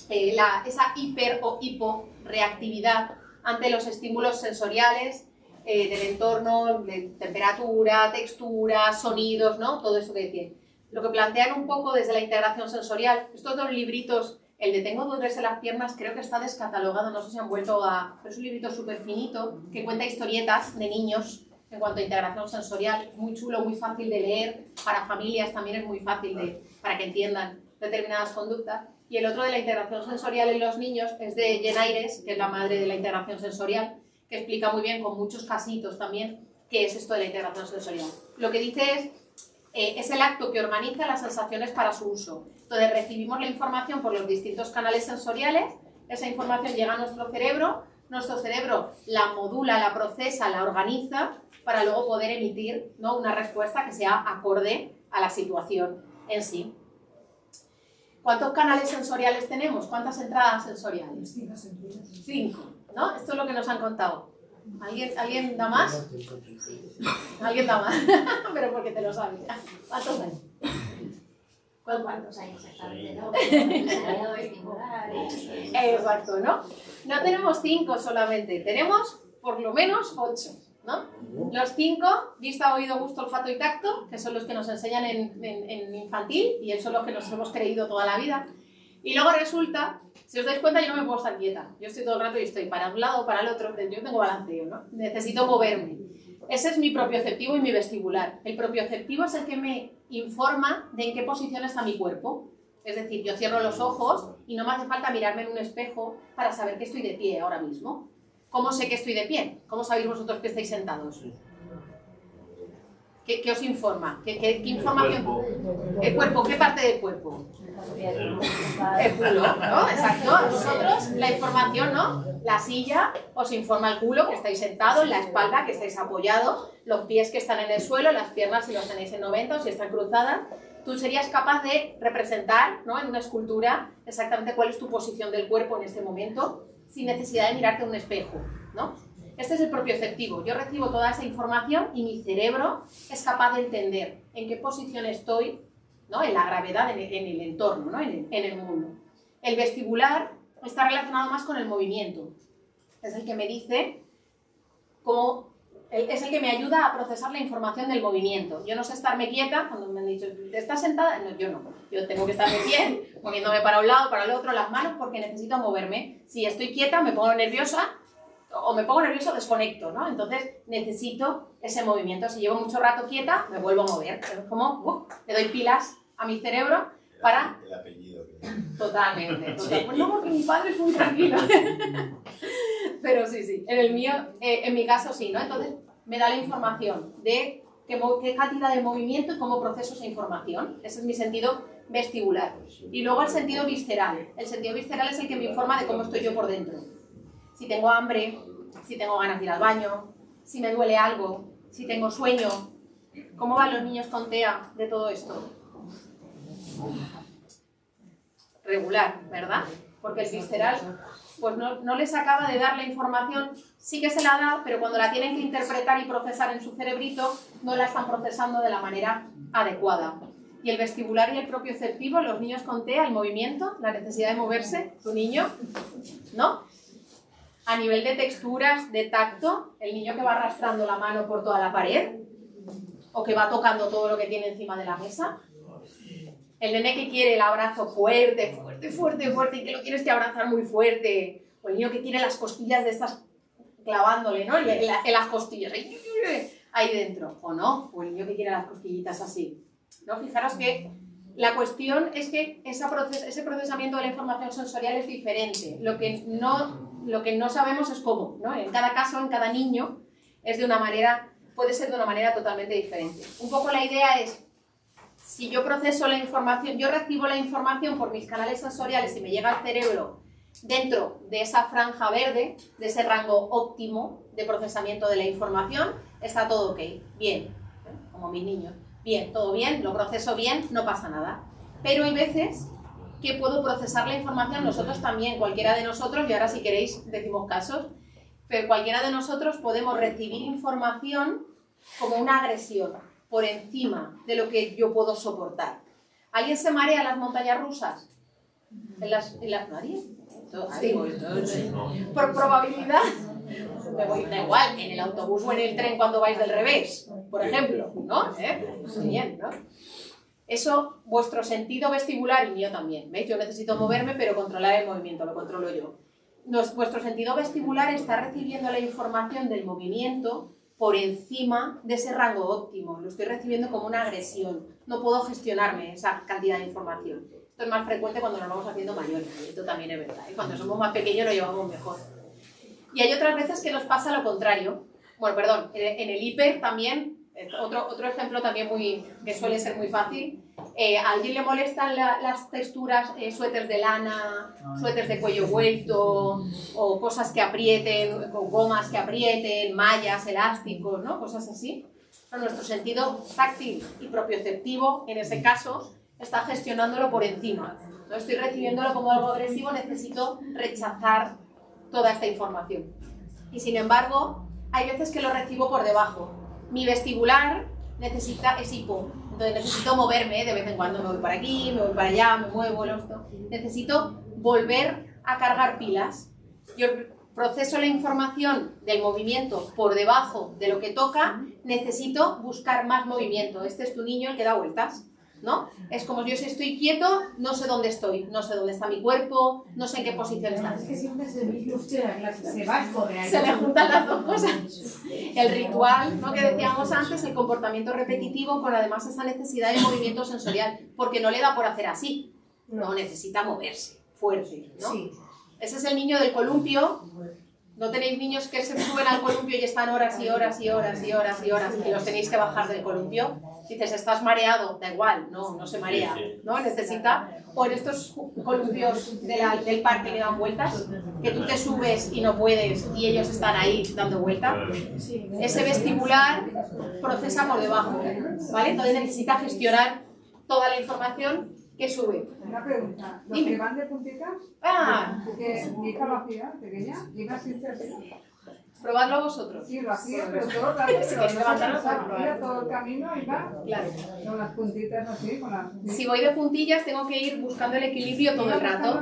esa hiper o hiporeactividad ante los estímulos sensoriales del entorno, de temperatura, textura, sonidos, ¿no? Todo eso que decía. Lo que plantean un poco desde la integración sensorial, estos dos libritos, el de Tengo dolores en las piernas, creo que está descatalogado, no sé si han vuelto a... Pero es un librito súper finito que cuenta historietas de niños en cuanto a integración sensorial, muy chulo, muy fácil de leer, para familias también es muy fácil para que entiendan determinadas conductas. Y el otro de la integración sensorial en los niños es de Jen Ayres, que es la madre de la integración sensorial, que explica muy bien con muchos casitos también qué es esto de la integración sensorial. Lo que dice es el acto que organiza las sensaciones para su uso. Entonces recibimos la información por los distintos canales sensoriales, esa información llega a nuestro cerebro la modula, la procesa, la organiza, para luego poder emitir, ¿no? Una respuesta que sea acorde a la situación en sí. ¿Cuántos canales sensoriales tenemos? ¿Cuántas entradas sensoriales? 5, ¿no? Esto es lo que nos han contado. ¿Alguien da más? ¿Alguien da más? Pero porque te lo sabes. ¿Cuántos hay? ¿Cuántos hay exactamente? ¿No? Exacto, ¿no? No tenemos 5 solamente, tenemos por lo menos 8. ¿No? Los 5, vista, oído, gusto, olfato y tacto, que son los que nos enseñan en infantil y son los que nos hemos creído toda la vida. Y luego resulta, si os dais cuenta, yo no me puedo estar quieta. Yo estoy todo el rato y estoy para un lado o para el otro. Yo tengo balanceo, ¿no? Necesito moverme. Ese es mi propioceptivo y mi vestibular. El propioceptivo es el que me informa de en qué posición está mi cuerpo. Es decir, yo cierro los ojos y no me hace falta mirarme en un espejo para saber que estoy de pie ahora mismo. ¿Cómo sé que estoy de pie? ¿Cómo sabéis vosotros que estáis sentados? ¿Qué os informa? ¿Qué información? ¿El cuerpo? ¿Qué parte del cuerpo? El culo, ¿no? Exacto. A vosotros la información, ¿no? La silla os informa el culo, que estáis sentados, la espalda, que estáis apoyados, los pies que están en el suelo, las piernas si los tenéis en 90 o si están cruzadas. Tú serías capaz de representar, ¿no? En una escultura exactamente cuál es tu posición del cuerpo en este momento, sin necesidad de mirarte a un espejo, ¿no? Este es el propioceptivo. Yo recibo toda esa información y mi cerebro es capaz de entender en qué posición estoy, ¿no? En la gravedad, en el entorno, ¿no? en el mundo. El vestibular está relacionado más con el movimiento. Es el que me dice cómo... Es el que me ayuda a procesar la información del movimiento. Yo no sé estarme quieta, cuando me han dicho, ¿estás sentada? No, yo no. Yo tengo que estar de pie, moviéndome para un lado, para el otro, las manos, porque necesito moverme. Si estoy quieta, me pongo nerviosa, o me pongo nervioso, desconecto, ¿no? Entonces, necesito ese movimiento. Si llevo mucho rato quieta, me vuelvo a mover. Es como, le doy pilas a mi cerebro para... El apellido. Totalmente. Pues no, porque mi padre es muy tranquilo. Pero sí, en el mío, en mi caso sí, ¿no? Entonces me da la información de qué cantidad de movimiento y cómo proceso esa información. Ese es mi sentido vestibular. Y luego el sentido visceral. El sentido visceral es el que me informa de cómo estoy yo por dentro. Si tengo hambre, si tengo ganas de ir al baño, si me duele algo, si tengo sueño. ¿Cómo van los niños con TEA de todo esto? Regular, ¿verdad? Porque el visceral pues no les acaba de dar la información, sí que se la da, pero cuando la tienen que interpretar y procesar en su cerebrito, no la están procesando de la manera adecuada. Y el vestibular y el propioceptivo, los niños con TEA, el movimiento, la necesidad de moverse, tu niño, ¿no? A nivel de texturas, de tacto, el niño que va arrastrando la mano por toda la pared, o que va tocando todo lo que tiene encima de la mesa. El nene que quiere el abrazo fuerte, y que lo tienes que abrazar muy fuerte. O el niño que tiene las costillas de estas clavándole, ¿no? En las costillas, ahí dentro. O no, o el niño que quiere las cosquillitas así. ¿No? Fijaros que la cuestión es que ese procesamiento de la información sensorial es diferente. Lo que no sabemos es cómo, ¿no? En cada caso, en cada niño, puede ser de una manera totalmente diferente. Un poco la idea es, si yo proceso la información, yo recibo la información por mis canales sensoriales y me llega al cerebro dentro de esa franja verde, de ese rango óptimo de procesamiento de la información, está todo ok, bien, como mis niños, bien, todo bien, lo proceso bien, no pasa nada. Pero hay veces que puedo procesar la información, nosotros también, cualquiera de nosotros, y ahora si queréis decimos casos, pero cualquiera de nosotros podemos recibir información como una agresión, por encima de lo que yo puedo soportar. ¿Alguien se marea en las montañas rusas? ¿En las nadie? Por probabilidad, me voy, da igual, en el autobús o en el tren cuando vais del revés, por ejemplo, ¿no? Muy bien, ¿no? Eso, vuestro sentido vestibular y mío también, ¿veis? Yo necesito moverme, pero controlar el movimiento, lo controlo yo. Vuestro sentido vestibular está recibiendo la información del movimiento por encima de ese rango óptimo. Lo estoy recibiendo como una agresión. No puedo gestionarme esa cantidad de información. Esto es más frecuente cuando nos vamos haciendo mayores. Esto también es verdad. Cuando somos más pequeños lo llevamos mejor. Y hay otras veces que nos pasa lo contrario. Bueno, perdón, en el hiper también, otro ejemplo también que suele ser muy fácil. ¿A alguien le molestan las texturas, suéteres de lana, suéteres de cuello vuelto, o cosas que aprieten, o gomas que aprieten, mallas, elásticos, ¿no? Cosas así? Pero nuestro sentido táctil y propioceptivo, en ese caso, está gestionándolo por encima. No estoy recibiéndolo como algo agresivo, necesito rechazar toda esta información. Y sin embargo, hay veces que lo recibo por debajo. Mi vestibular es hipo. Entonces necesito moverme, de vez en cuando me voy para aquí, me voy para allá, me muevo, necesito volver a cargar pilas. Yo proceso la información del movimiento por debajo de lo que toca, necesito buscar más movimiento. Este es tu niño el que da vueltas, ¿no? Es como yo si estoy quieto, no sé dónde estoy, no sé dónde está mi cuerpo, no sé en qué posición está. Es que siempre se ve usted la clase, se va a correr. Se le juntan las dos cosas. El ritual, ¿no? Que decíamos antes, el comportamiento repetitivo con además esa necesidad de movimiento sensorial, porque no le da por hacer así, no, necesita moverse, fuerte, ¿no? Sí. Ese es el niño del columpio. ¿No tenéis niños que se suben al columpio y están horas y horas y horas y horas y horas y los tenéis que bajar del columpio? Dices, ¿estás mareado? Da igual, no se marea, ¿no? Necesita, o en estos columpios del parque que dan vueltas, que tú te subes y no puedes y ellos están ahí dando vueltas. Ese vestibular procesa por debajo, ¿vale? Entonces necesita gestionar toda la información que sube. Una pregunta, ¿los que van de puntitas? Porque mi hija lo hacía, pequeña, iba siempre así. Probadlo vosotros. Sí, lo hacía, pero todo el rato, Si pero queréis no levantaros, se cansaba. probar. Iba todo el camino y va Claro. con las puntitas así, con las... Si voy de puntillas, tengo que ir buscando el equilibrio todo el rato.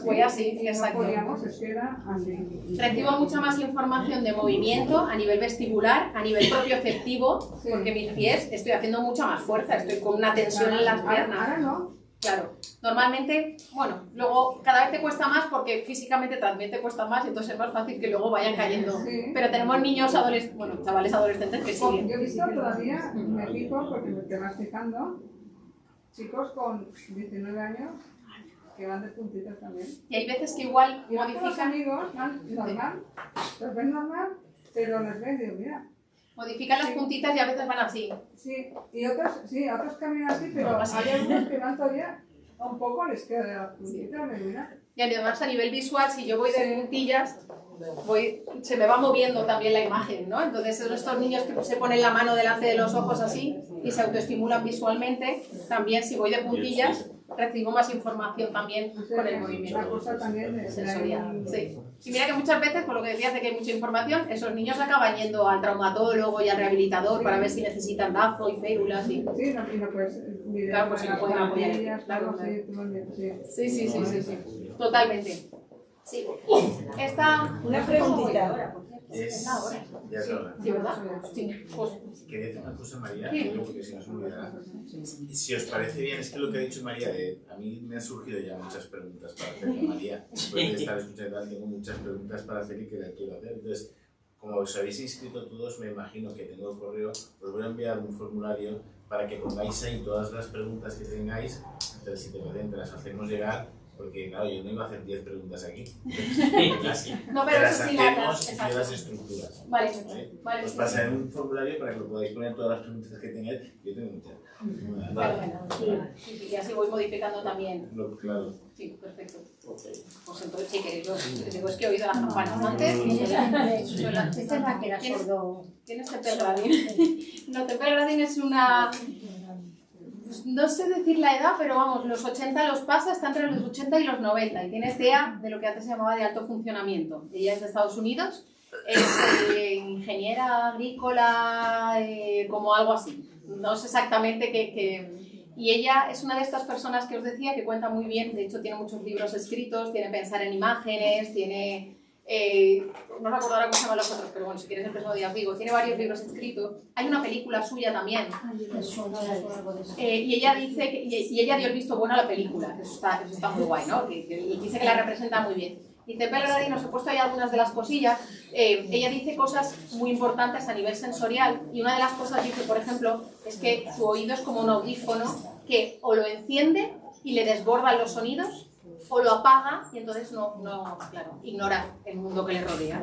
Voy así, y exacto. no podíamos, es que era así. Recibo mucha más información de movimiento a nivel vestibular, a nivel propioceptivo, Sí. porque mis pies estoy haciendo mucha más fuerza, estoy con una tensión en las piernas. Ahora no. Claro, normalmente, bueno, luego cada vez te cuesta más porque físicamente también te cuesta más, entonces es más fácil que luego vayan cayendo. Sí. Pero tenemos niños adolescentes, bueno, chavales adolescentes que siguen. Yo he visto todavía, me fijo, porque te vas fijando, chicos con 19 años que van de puntitas también. Y hay veces que igual Y van con los modifican, amigos, van normal, los ven normal, pero les ves y digo, mira, modifican las puntitas y a veces van así. sí, y otros caminan así, pero No, así. hay algunos que van todavía un poco, les queda de las puntitas, les mira. Y además a nivel visual, si yo voy de Sí. puntillas, se me va moviendo también la imagen, ¿no? Entonces estos niños que se ponen la mano delante de los ojos así y se autoestimulan visualmente, también si voy de puntillas recibo más información también O sea, con el que movimiento una cosa también de sensorial. Sí. Y mira que muchas veces, por lo que decías de que hay mucha información, esos niños acaban yendo al traumatólogo y al rehabilitador para ver si necesitan DAFO y férulas. Sí, no, y no puedes mirar Claro, pues sí, las pueden apoyar. plantillas, Claro, todo, sí, todo bien, sí. Sí. Totalmente. Sí. Esta... Una preguntita. Es... Ya es hora. Sí, ¿verdad? Sí. Pues, Quería decir una cosa, María, Sí. porque si no se me olvidará. Si os parece bien, es que lo que ha dicho María, a mí me han surgido ya muchas preguntas para hacerle a María. Después de estar escuchando, tengo muchas preguntas para hacer y que las quiero hacer. Entonces, como os habéis inscrito todos, me imagino que tengo el correo, os voy a enviar un formulario para que pongáis ahí todas las preguntas que tengáis. Entonces, si te las hacemos llegar, porque claro, yo no iba a hacer 10 preguntas aquí. Casi. no, pero Las eso sí, hacemos y exacto. yo las estructuras. Vale, ¿Vale? vale. Os pasaré un formulario para que lo podáis poner todas las preguntas que tengáis. Yo tengo muchas. Sí, y así voy modificando también. Claro. Sí, perfecto. Pues entonces, si queréis, digo, es que he oído las campanas antes. Esta es la que era sordo. ¿Tienes Tepelgradin? No, Tepelgradin es una... No sé decir la edad, pero vamos, los 80 los pasa, está entre los 80 y los 90 y tiene TEA de lo que antes se llamaba de alto funcionamiento. Ella es de Estados Unidos, es ingeniera agrícola, como algo así. No sé exactamente qué... Y ella es una de estas personas que os decía que cuenta muy bien, de hecho tiene muchos libros escritos, tiene Pensar en Imágenes, tiene... no recuerdo ahora cómo se llaman los otros, pero bueno, si quieres el próximo día os digo, tiene varios libros escritos. Hay una película suya también. Y ella dice que, y ella dio el visto bueno a la película, eso está muy guay, ¿no? Y dice que la representa muy bien. Dice Tepelgradin, nos he puesto ahí algunas de las cosillas. Ella dice cosas muy importantes a nivel sensorial y una de las cosas dice, por ejemplo, es que su oído es como un audífono que o lo enciende y le desbordan los sonidos o lo apaga y entonces claro, ignora el mundo que le rodea.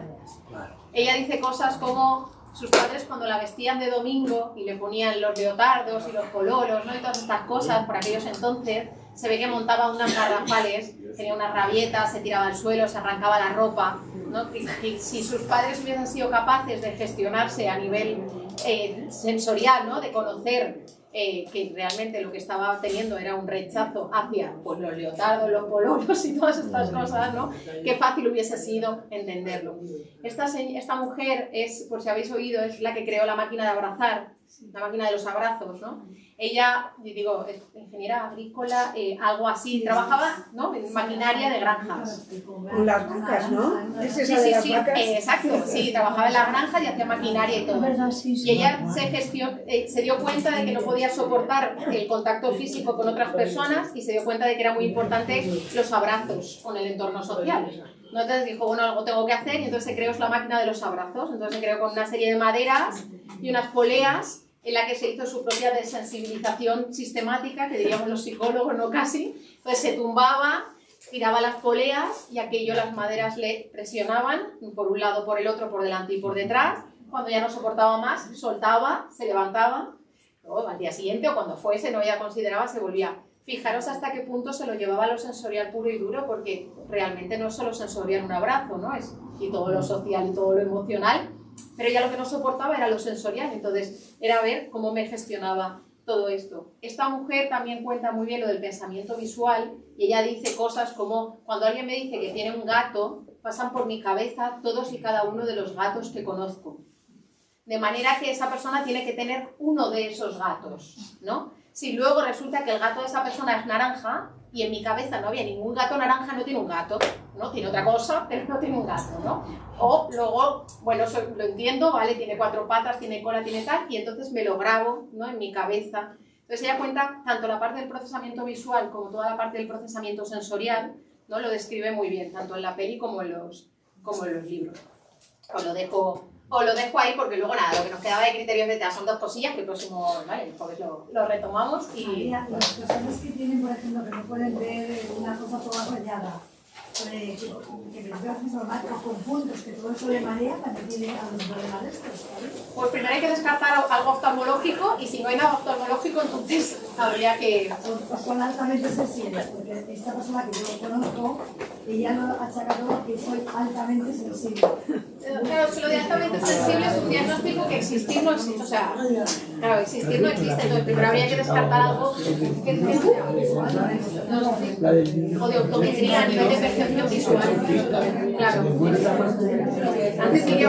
Ella dice cosas como sus padres cuando la vestían de domingo y le ponían los leotardos y los pololos, ¿no? Y todas estas cosas por aquellos entonces, se ve que montaba unas garrafales, tenía unas rabietas, se tiraba al suelo, se arrancaba la ropa, ¿no? Y si sus padres hubiesen sido capaces de gestionarse a nivel sensorial, ¿no? De conocer que realmente lo que estaba teniendo era un rechazo hacia pues, los leotardos, los pololos y todas estas cosas, ¿no? Qué fácil hubiese sido entenderlo. Esta mujer es, por si habéis oído, es la que creó la máquina de abrazar, la máquina de los abrazos, ¿no? Ella, yo digo, es ingeniera agrícola, algo así, trabajaba, ¿no? En maquinaria de granjas. Con las vacas, ¿no? ¿Es esa de Sí, las sí, vacas? Exacto, sí, trabajaba en las granjas y hacía maquinaria y todo. Y ella se dio cuenta de que no podía soportar el contacto físico con otras personas y se dio cuenta de que era muy importante los abrazos con el entorno social. Entonces dijo, bueno, algo tengo que hacer y entonces se creó la máquina de los abrazos. Entonces se creó con una serie de maderas y unas poleas en la que se hizo su propia desensibilización sistemática, que diríamos los psicólogos, no casi. Entonces se tumbaba, giraba las poleas y aquello las maderas le presionaban por un lado, por el otro, por delante y por detrás. Cuando ya no soportaba más, soltaba, se levantaba, luego al día siguiente o cuando fuese, no ella consideraba, se volvía. Fijaros hasta qué punto se lo llevaba a lo sensorial puro y duro, porque realmente no es solo sensorial un abrazo, ¿no? Es y todo lo social y todo lo emocional, pero ya lo que no soportaba era lo sensorial, entonces era ver cómo me gestionaba todo esto. Esta mujer también cuenta muy bien lo del pensamiento visual y ella dice cosas como, cuando alguien me dice que tiene un gato, pasan por mi cabeza todos y cada uno de los gatos que conozco. De manera que esa persona tiene que tener uno de esos gatos, ¿no? Si luego resulta que el gato de esa persona es naranja y en mi cabeza no había ningún gato naranja, no tiene un gato, ¿no? Tiene otra cosa, pero no tiene un gato, ¿no? O luego, bueno, eso lo entiendo, ¿vale? Tiene 4 patas, tiene cola, tiene tal, y entonces me lo grabo, ¿no? En mi cabeza. Entonces ella cuenta tanto la parte del procesamiento visual como toda la parte del procesamiento sensorial, ¿no? Lo describe muy bien, tanto en la peli como en los libros. Os lo dejo ahí porque luego nada, lo que nos quedaba de criterios de TEA son 2 cosillas que el próximo, ¿vale? El jueves lo retomamos y... Las personas que tienen, por ejemplo, que no pueden ver una cosa toda rayada, que primero es normal, o con puntos, que todo eso le marea, también tiene algún problema de estos, ¿sabes? Pues primero hay que descartar algo oftalmológico y si no hay nada oftalmológico, entonces habría que... Son altamente sensibles, porque esta persona que yo conozco, ella lo achaca todo que soy altamente sensible. Claro, si lo de altamente sensible es un diagnóstico que existir no existe, o sea, claro, existir no existe, entonces primero habría que descartar algo que o de optometría a nivel de percepción visual, claro. Antes diría